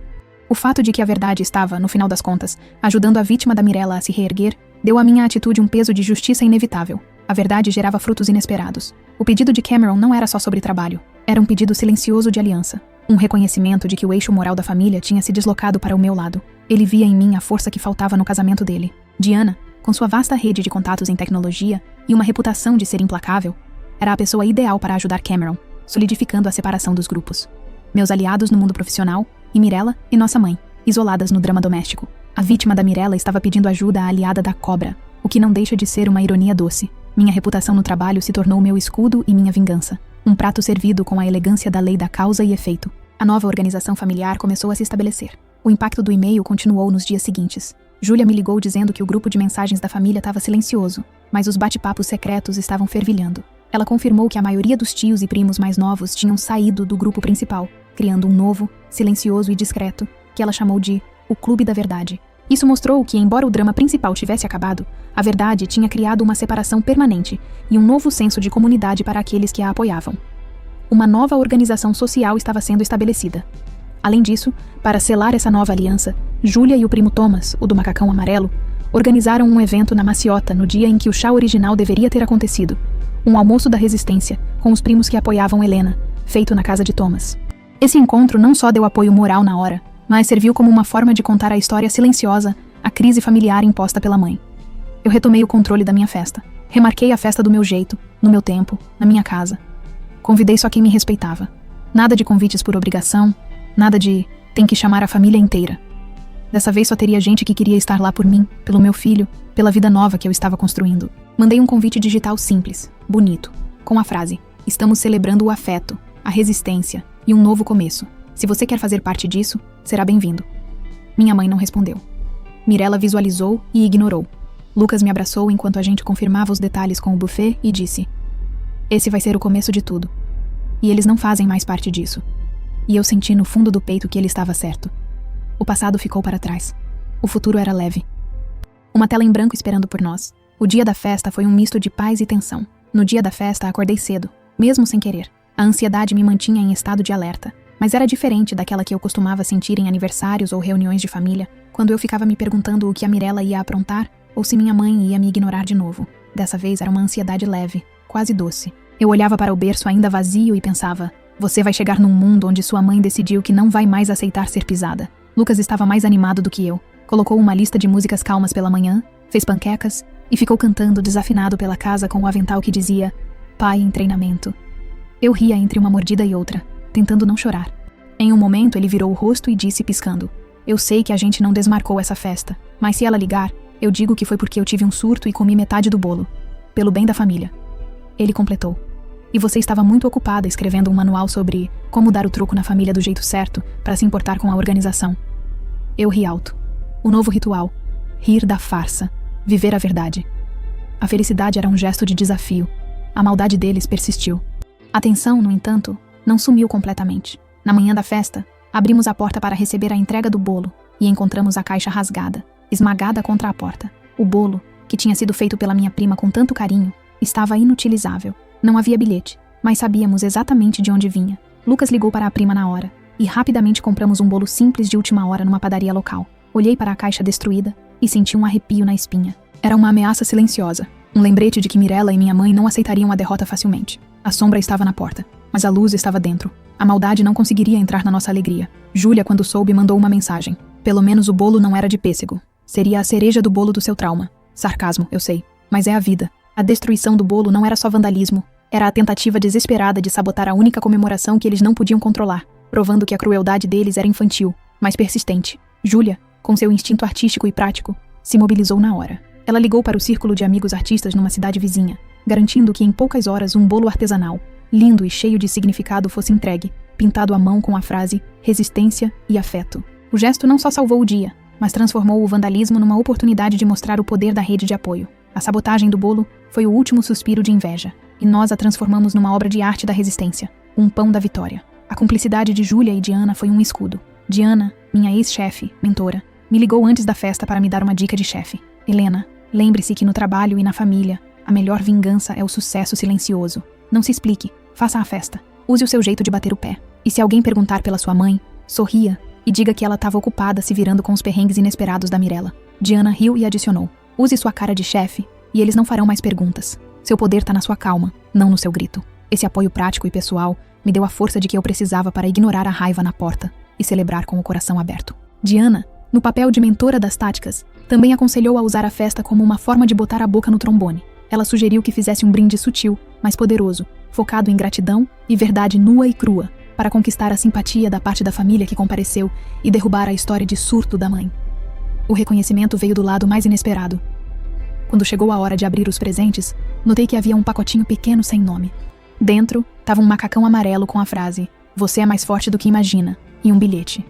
O fato de que a verdade estava, no final das contas, ajudando a vítima da Mirella a se reerguer, deu à minha atitude um peso de justiça inevitável. A verdade gerava frutos inesperados. O pedido de Cameron não era só sobre trabalho. Era um pedido silencioso de aliança. Um reconhecimento de que o eixo moral da família tinha se deslocado para o meu lado. Ele via em mim a força que faltava no casamento dele. Diana, com sua vasta rede de contatos em tecnologia e uma reputação de ser implacável, era a pessoa ideal para ajudar Cameron, solidificando a separação dos grupos. Meus aliados no mundo profissional, e Mirella e nossa mãe, isoladas no drama doméstico. A vítima da Mirella estava pedindo ajuda à aliada da cobra, o que não deixa de ser uma ironia doce. Minha reputação no trabalho se tornou meu escudo e minha vingança. Um prato servido com a elegância da lei da causa e efeito. A nova organização familiar começou a se estabelecer. O impacto do e-mail continuou nos dias seguintes. Júlia me ligou dizendo que o grupo de mensagens da família estava silencioso, mas os bate-papos secretos estavam fervilhando. Ela confirmou que a maioria dos tios e primos mais novos tinham saído do grupo principal, criando um novo, silencioso e discreto, que ela chamou de o Clube da Verdade. Isso mostrou que, embora o drama principal tivesse acabado, a verdade tinha criado uma separação permanente e um novo senso de comunidade para aqueles que a apoiavam. Uma nova organização social estava sendo estabelecida. Além disso, para selar essa nova aliança, Júlia e o primo Thomas, o do macacão amarelo, organizaram um evento na maciota no dia em que o chá original deveria ter acontecido. Um almoço da resistência, com os primos que apoiavam Helena, feito na casa de Thomas. Esse encontro não só deu apoio moral na hora, mas serviu como uma forma de contar a história silenciosa, a crise familiar imposta pela mãe. Eu retomei o controle da minha festa. Remarquei a festa do meu jeito, no meu tempo, na minha casa. Convidei só quem me respeitava. Nada de convites por obrigação, nada de tem que chamar a família inteira. Dessa vez só teria gente que queria estar lá por mim, pelo meu filho, pela vida nova que eu estava construindo. Mandei um convite digital simples, bonito, com a frase: estamos celebrando o afeto, a resistência e um novo começo. Se você quer fazer parte disso, será bem-vindo. Minha mãe não respondeu. Mirella visualizou e ignorou. Lucas me abraçou enquanto a gente confirmava os detalhes com o buffet e disse: esse vai ser o começo de tudo. E eles não fazem mais parte disso. E eu senti no fundo do peito que ele estava certo. O passado ficou para trás. O futuro era leve. Uma tela em branco esperando por nós. O dia da festa foi um misto de paz e tensão. No dia da festa acordei cedo, mesmo sem querer. A ansiedade me mantinha em estado de alerta, mas era diferente daquela que eu costumava sentir em aniversários ou reuniões de família, quando eu ficava me perguntando o que a Mirella ia aprontar ou se minha mãe ia me ignorar de novo. Dessa vez era uma ansiedade leve, quase doce. Eu olhava para o berço ainda vazio e pensava: você vai chegar num mundo onde sua mãe decidiu que não vai mais aceitar ser pisada. Lucas estava mais animado do que eu. Colocou uma lista de músicas calmas pela manhã, fez panquecas e ficou cantando desafinado pela casa com o avental que dizia "Pai em treinamento". Eu ria entre uma mordida e outra, tentando não chorar. Em um momento ele virou o rosto e disse piscando: eu sei que a gente não desmarcou essa festa, mas se ela ligar, eu digo que foi porque eu tive um surto e comi metade do bolo. Pelo bem da família. Ele completou: e você estava muito ocupada escrevendo um manual sobre como dar o troco na família do jeito certo para se importar com a organização. Eu ri alto. O novo ritual. Rir da farsa. Viver a verdade. A felicidade era um gesto de desafio. A maldade deles persistiu. A tensão, no entanto, não sumiu completamente. Na manhã da festa, abrimos a porta para receber a entrega do bolo e encontramos a caixa rasgada, esmagada contra a porta. O bolo, que tinha sido feito pela minha prima com tanto carinho, estava inutilizável. Não havia bilhete, mas sabíamos exatamente de onde vinha. Lucas ligou para a prima na hora, e rapidamente compramos um bolo simples de última hora numa padaria local. Olhei para a caixa destruída e senti um arrepio na espinha. Era uma ameaça silenciosa, um lembrete de que Mirella e minha mãe não aceitariam a derrota facilmente. A sombra estava na porta, mas a luz estava dentro. A maldade não conseguiria entrar na nossa alegria. Júlia, quando soube, mandou uma mensagem. Pelo menos o bolo não era de pêssego. Seria a cereja do bolo do seu trauma. Sarcasmo, eu sei, mas é a vida. A destruição do bolo não era só vandalismo. Era a tentativa desesperada de sabotar a única comemoração que eles não podiam controlar, provando que a crueldade deles era infantil, mas persistente. Júlia, com seu instinto artístico e prático, se mobilizou na hora. Ela ligou para o círculo de amigos artistas numa cidade vizinha, garantindo que em poucas horas um bolo artesanal, lindo e cheio de significado, fosse entregue, pintado à mão com a frase "resistência e afeto". O gesto não só salvou o dia, mas transformou o vandalismo numa oportunidade de mostrar o poder da rede de apoio. A sabotagem do bolo foi o último suspiro de inveja, e nós a transformamos numa obra de arte da resistência, um pão da vitória. A cumplicidade de Júlia e Diana foi um escudo. Diana, minha ex-chefe, mentora, me ligou antes da festa para me dar uma dica de chefe. Helena, lembre-se que no trabalho e na família, a melhor vingança é o sucesso silencioso. Não se explique, faça a festa. Use o seu jeito de bater o pé. E se alguém perguntar pela sua mãe, sorria e diga que ela estava ocupada se virando com os perrengues inesperados da Mirella. Diana riu e adicionou: use sua cara de chefe e eles não farão mais perguntas. Seu poder tá na sua calma, não no seu grito. Esse apoio prático e pessoal me deu a força de que eu precisava para ignorar a raiva na porta e celebrar com o coração aberto. Diana, no papel de mentora das táticas, também aconselhou a usar a festa como uma forma de botar a boca no trombone. Ela sugeriu que fizesse um brinde sutil, mas poderoso, focado em gratidão e verdade nua e crua, para conquistar a simpatia da parte da família que compareceu e derrubar a história de surto da mãe. O reconhecimento veio do lado mais inesperado. Quando chegou a hora de abrir os presentes, notei que havia um pacotinho pequeno sem nome. Dentro, estava um macacão amarelo com a frase "Você é mais forte do que imagina" e um bilhete.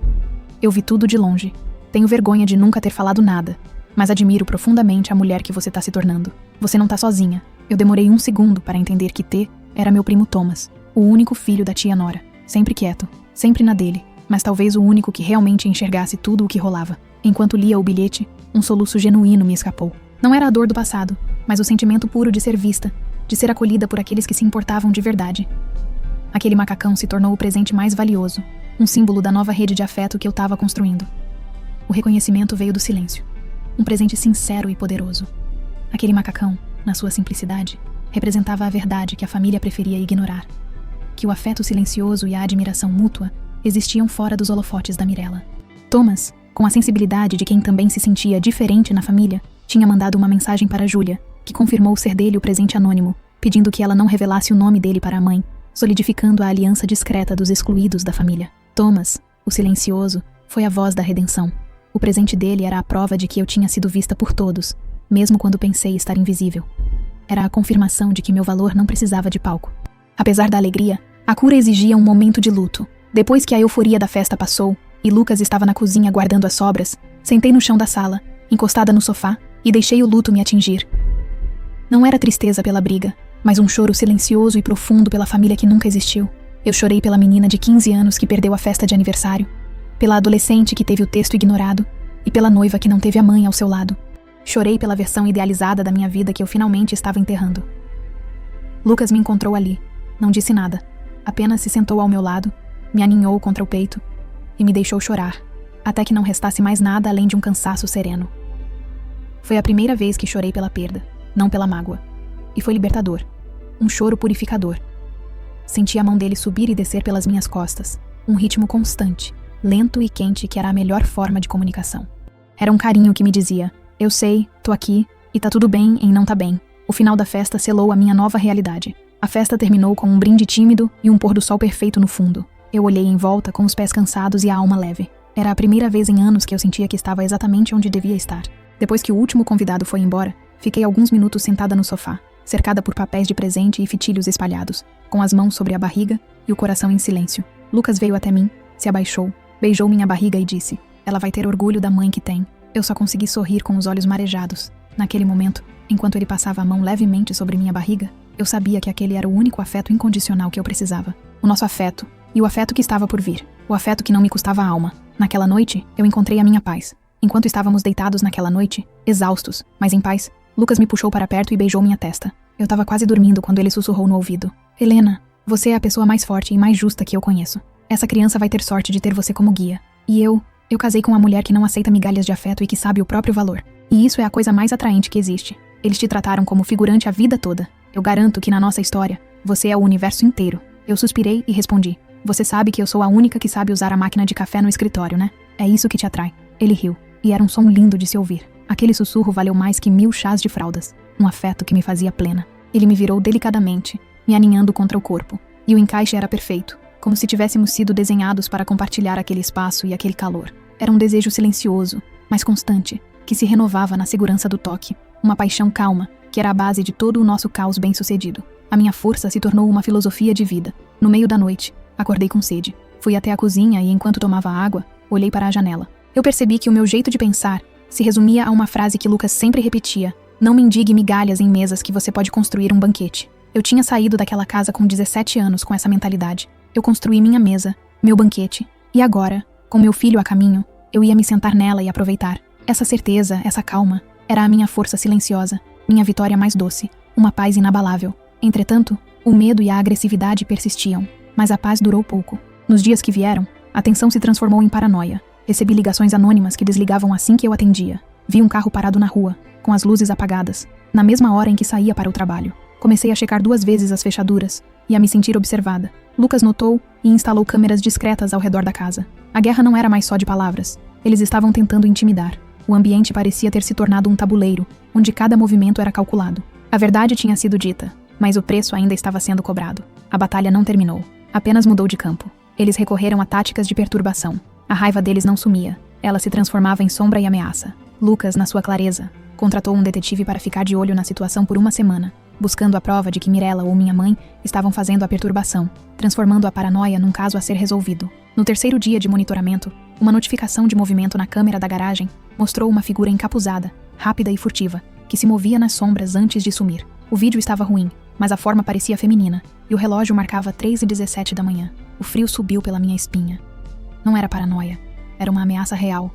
Eu vi tudo de longe. Tenho vergonha de nunca ter falado nada, mas admiro profundamente a mulher que você está se tornando. Você não tá sozinha. Eu demorei 1 segundo para entender que T era meu primo Thomas, o único filho da tia Nora, sempre quieto, Sempre na dele, mas talvez o único que realmente enxergasse tudo o que rolava. Enquanto lia o bilhete, um soluço genuíno me escapou. Não era a dor do passado, mas o sentimento puro de ser vista, de ser acolhida por aqueles que se importavam de verdade. Aquele macacão se tornou o presente mais valioso, um símbolo da nova rede de afeto que eu estava construindo. O reconhecimento veio do silêncio. Um presente sincero e poderoso. Aquele macacão, na sua simplicidade, representava a verdade que a família preferia ignorar. Que o afeto silencioso e a admiração mútua existiam fora dos holofotes da Mirella. Thomas, com a sensibilidade de quem também se sentia diferente na família, tinha mandado uma mensagem para Júlia, que confirmou ser dele o presente anônimo, pedindo que ela não revelasse o nome dele para a mãe, solidificando a aliança discreta dos excluídos da família. Thomas, o silencioso, foi a voz da redenção. O presente dele era a prova de que eu tinha sido vista por todos, mesmo quando pensei estar invisível. Era a confirmação de que meu valor não precisava de palco. Apesar da alegria, a cura exigia um momento de luto. Depois que a euforia da festa passou, e Lucas estava na cozinha guardando as sobras, sentei no chão da sala, encostada no sofá, e deixei o luto me atingir. Não era tristeza pela briga, mas um choro silencioso e profundo pela família que nunca existiu. Eu chorei pela menina de 15 anos que perdeu a festa de aniversário, pela adolescente que teve o texto ignorado e pela noiva que não teve a mãe ao seu lado. Chorei pela versão idealizada da minha vida que eu finalmente estava enterrando. Lucas me encontrou ali. Não disse nada. Apenas se sentou ao meu lado, me aninhou contra o peito e me deixou chorar, até que não restasse mais nada além de um cansaço sereno. Foi a primeira vez que chorei pela perda, não pela mágoa. E foi libertador. Um choro purificador. Senti a mão dele subir e descer pelas minhas costas. Um ritmo constante, lento e quente que era a melhor forma de comunicação. Era um carinho que me dizia: eu sei, tô aqui, e tá tudo bem em não tá bem. O final da festa selou a minha nova realidade. A festa terminou com um brinde tímido e um pôr do sol perfeito no fundo. Eu olhei em volta com os pés cansados e a alma leve. Era a primeira vez em anos que eu sentia que estava exatamente onde devia estar. Depois que o último convidado foi embora, fiquei alguns minutos sentada no sofá, cercada por papéis de presente e fitilhos espalhados, com as mãos sobre a barriga e o coração em silêncio. Lucas veio até mim, se abaixou, beijou minha barriga e disse: ela vai ter orgulho da mãe que tem. Eu só consegui sorrir com os olhos marejados. Naquele momento, enquanto ele passava a mão levemente sobre minha barriga, eu sabia que aquele era o único afeto incondicional que eu precisava. O nosso afeto, e o afeto que estava por vir. O afeto que não me custava a alma. Naquela noite, eu encontrei a minha paz. Enquanto estávamos deitados naquela noite, exaustos, mas em paz, Lucas me puxou para perto e beijou minha testa. Eu estava quase dormindo quando ele sussurrou no ouvido: Helena, você é a pessoa mais forte e mais justa que eu conheço. Essa criança vai ter sorte de ter você como guia. E eu casei com uma mulher que não aceita migalhas de afeto e que sabe o próprio valor. E isso é a coisa mais atraente que existe. Eles te trataram como figurante a vida toda. Eu garanto que na nossa história, você é o universo inteiro. Eu suspirei e respondi: você sabe que eu sou a única que sabe usar a máquina de café no escritório, né? É isso que te atrai. Ele riu, e era um som lindo de se ouvir. Aquele sussurro valeu mais que 1000 chás de fraldas. Um afeto que me fazia plena. Ele me virou delicadamente, me aninhando contra o corpo. E o encaixe era perfeito, como se tivéssemos sido desenhados para compartilhar aquele espaço e aquele calor. Era um desejo silencioso, mas constante, que se renovava na segurança do toque. Uma paixão calma, que era a base de todo o nosso caos bem-sucedido. A minha força se tornou uma filosofia de vida. No meio da noite, acordei com sede. Fui até a cozinha e, enquanto tomava água, olhei para a janela. Eu percebi que o meu jeito de pensar se resumia a uma frase que Lucas sempre repetia: não mendigue migalhas em mesas que você pode construir um banquete. Eu tinha saído daquela casa com 17 anos com essa mentalidade. Eu construí minha mesa, meu banquete, e agora, com meu filho a caminho, eu ia me sentar nela e aproveitar. Essa certeza, essa calma, era a minha força silenciosa, minha vitória mais doce, uma paz inabalável. Entretanto, o medo e a agressividade persistiam, mas a paz durou pouco. Nos dias que vieram, a tensão se transformou em paranoia. Recebi ligações anônimas que desligavam assim que eu atendia. Vi um carro parado na rua, com as luzes apagadas, na mesma hora em que saía para o trabalho. Comecei a checar 2 vezes as fechaduras e a me sentir observada. Lucas notou e instalou câmeras discretas ao redor da casa. A guerra não era mais só de palavras. Eles estavam tentando intimidar. O ambiente parecia ter se tornado um tabuleiro, onde cada movimento era calculado. A verdade tinha sido dita, mas o preço ainda estava sendo cobrado. A batalha não terminou. Apenas mudou de campo. Eles recorreram a táticas de perturbação. A raiva deles não sumia. Ela se transformava em sombra e ameaça. Lucas, na sua clareza, contratou um detetive para ficar de olho na situação por 1 semana, buscando a prova de que Mirella ou minha mãe estavam fazendo a perturbação, transformando a paranoia num caso a ser resolvido. No 3º dia de monitoramento, uma notificação de movimento na câmera da garagem mostrou uma figura encapuzada, rápida e furtiva, que se movia nas sombras antes de sumir. O vídeo estava ruim, mas a forma parecia feminina, e o relógio marcava 3h17 da manhã. O frio subiu pela minha espinha. Não era paranoia, era uma ameaça real.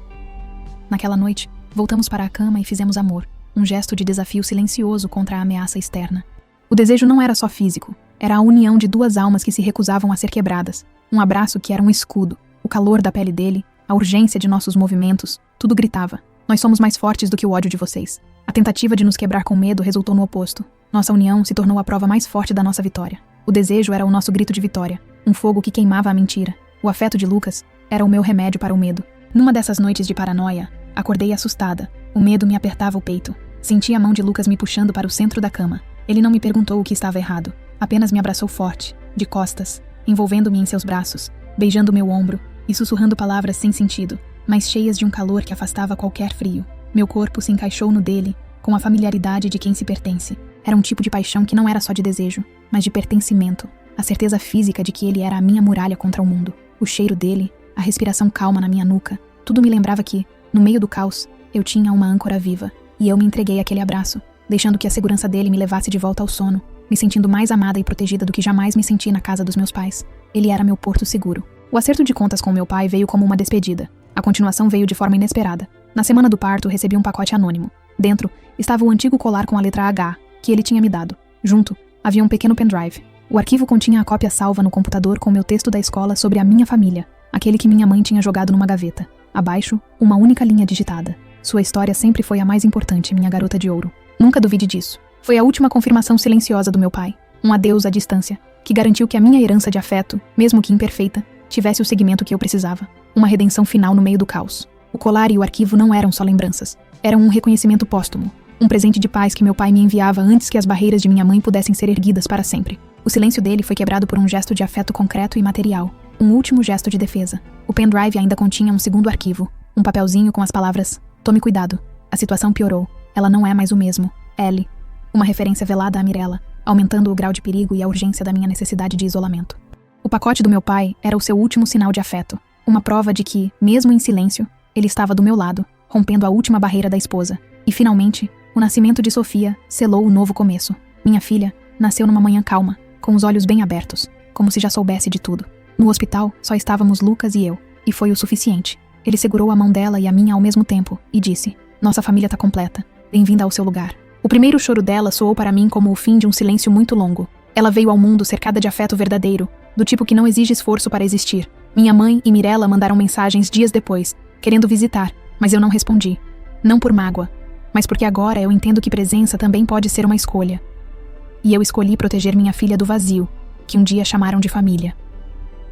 Naquela noite, voltamos para a cama e fizemos amor, um gesto de desafio silencioso contra a ameaça externa. O desejo não era só físico, era a união de duas almas que se recusavam a ser quebradas. Um abraço que era um escudo, o calor da pele dele, a urgência de nossos movimentos, tudo gritava: nós somos mais fortes do que o ódio de vocês. A tentativa de nos quebrar com medo resultou no oposto. Nossa união se tornou a prova mais forte da nossa vitória. O desejo era o nosso grito de vitória, um fogo que queimava a mentira. O afeto de Lucas era o meu remédio para o medo. Numa dessas noites de paranoia, acordei assustada. O medo me apertava o peito. Senti a mão de Lucas me puxando para o centro da cama. Ele não me perguntou o que estava errado. Apenas me abraçou forte, de costas, envolvendo-me em seus braços, beijando meu ombro e sussurrando palavras sem sentido, mas cheias de um calor que afastava qualquer frio. Meu corpo se encaixou no dele, com a familiaridade de quem se pertence. Era um tipo de paixão que não era só de desejo, mas de pertencimento, a certeza física de que ele era a minha muralha contra o mundo. O cheiro dele, a respiração calma na minha nuca, tudo me lembrava que, no meio do caos, eu tinha uma âncora viva, e eu me entreguei àquele abraço, deixando que a segurança dele me levasse de volta ao sono, me sentindo mais amada e protegida do que jamais me senti na casa dos meus pais. Ele era meu porto seguro. O acerto de contas com meu pai veio como uma despedida. A continuação veio de forma inesperada. Na semana do parto, recebi um pacote anônimo. Dentro, estava o antigo colar com a letra H, que ele tinha me dado. Junto, havia um pequeno pendrive. O arquivo continha a cópia salva no computador com meu texto da escola sobre a minha família, aquele que minha mãe tinha jogado numa gaveta. Abaixo, uma única linha digitada. Sua história sempre foi a mais importante, minha garota de ouro. Nunca duvide disso. Foi a última confirmação silenciosa do meu pai. Um adeus à distância, que garantiu que a minha herança de afeto, mesmo que imperfeita, tivesse o segmento que eu precisava. Uma redenção final no meio do caos. O colar e o arquivo não eram só lembranças. Eram um reconhecimento póstumo. Um presente de paz que meu pai me enviava antes que as barreiras de minha mãe pudessem ser erguidas para sempre. O silêncio dele foi quebrado por um gesto de afeto concreto e material. Um último gesto de defesa. O pendrive ainda continha um segundo arquivo. Um papelzinho com as palavras: tome cuidado. A situação piorou. Ela não é mais o mesmo. L. Uma referência velada a Mirella, aumentando o grau de perigo e a urgência da minha necessidade de isolamento. O pacote do meu pai era o seu último sinal de afeto. Uma prova de que, mesmo em silêncio, ele estava do meu lado, rompendo a última barreira da esposa. E, finalmente, o nascimento de Sofia selou o novo começo. Minha filha nasceu numa manhã calma, com os olhos bem abertos, como se já soubesse de tudo. No hospital, só estávamos Lucas e eu, e foi o suficiente. Ele segurou a mão dela e a minha ao mesmo tempo, e disse: nossa família tá completa. Bem-vinda ao seu lugar. O primeiro choro dela soou para mim como o fim de um silêncio muito longo. Ela veio ao mundo cercada de afeto verdadeiro, do tipo que não exige esforço para existir. Minha mãe e Mirella mandaram mensagens dias depois, querendo visitar, mas eu não respondi. Não por mágoa, mas porque agora eu entendo que presença também pode ser uma escolha. E eu escolhi proteger minha filha do vazio, que um dia chamaram de família.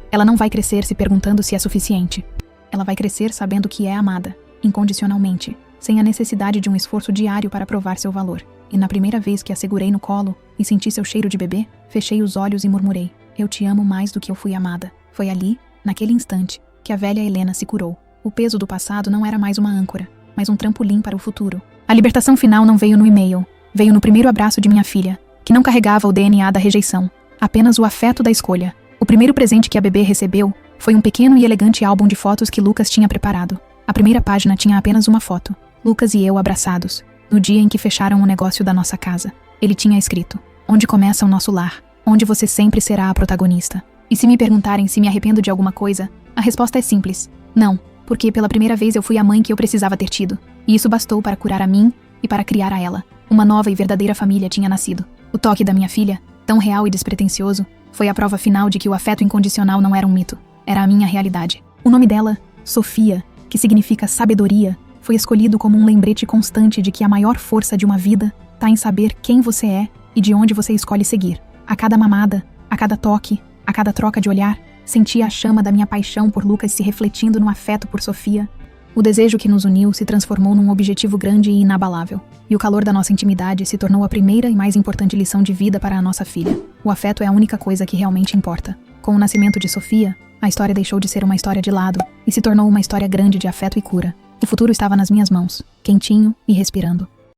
Ela não vai crescer se perguntando se é suficiente. Ela vai crescer sabendo que é amada, incondicionalmente, sem a necessidade de um esforço diário para provar seu valor. E na primeira vez que a segurei no colo e senti seu cheiro de bebê, fechei os olhos e murmurei: eu te amo mais do que eu fui amada. Foi ali, naquele instante, que a velha Helena se curou. O peso do passado não era mais uma âncora, mas um trampolim para o futuro. A libertação final não veio no e-mail, veio no primeiro abraço de minha filha, que não carregava o DNA da rejeição, apenas o afeto da escolha. O primeiro presente que a bebê recebeu foi um pequeno e elegante álbum de fotos que Lucas tinha preparado. A primeira página tinha apenas uma foto: Lucas e eu abraçados, no dia em que fecharam o negócio da nossa casa. Ele tinha escrito: onde começa o nosso lar, onde você sempre será a protagonista. E se me perguntarem se me arrependo de alguma coisa, a resposta é simples: não, porque pela primeira vez eu fui a mãe que eu precisava ter tido. E isso bastou para curar a mim e para criar a ela. Uma nova e verdadeira família tinha nascido. O toque da minha filha, tão real e despretensioso, foi a prova final de que o afeto incondicional não era um mito, era a minha realidade. O nome dela, Sofia, que significa sabedoria, foi escolhido como um lembrete constante de que a maior força de uma vida está em saber quem você é e de onde você escolhe seguir. A cada mamada, a cada toque, a cada troca de olhar, sentia a chama da minha paixão por Lucas se refletindo no afeto por Sofia. O desejo que nos uniu se transformou num objetivo grande e inabalável, e o calor da nossa intimidade se tornou a primeira e mais importante lição de vida para a nossa filha. O afeto é a única coisa que realmente importa. Com o nascimento de Sofia, a história deixou de ser uma história de lado e se tornou uma história grande de afeto e cura. O futuro estava nas minhas mãos, quentinho e respirando.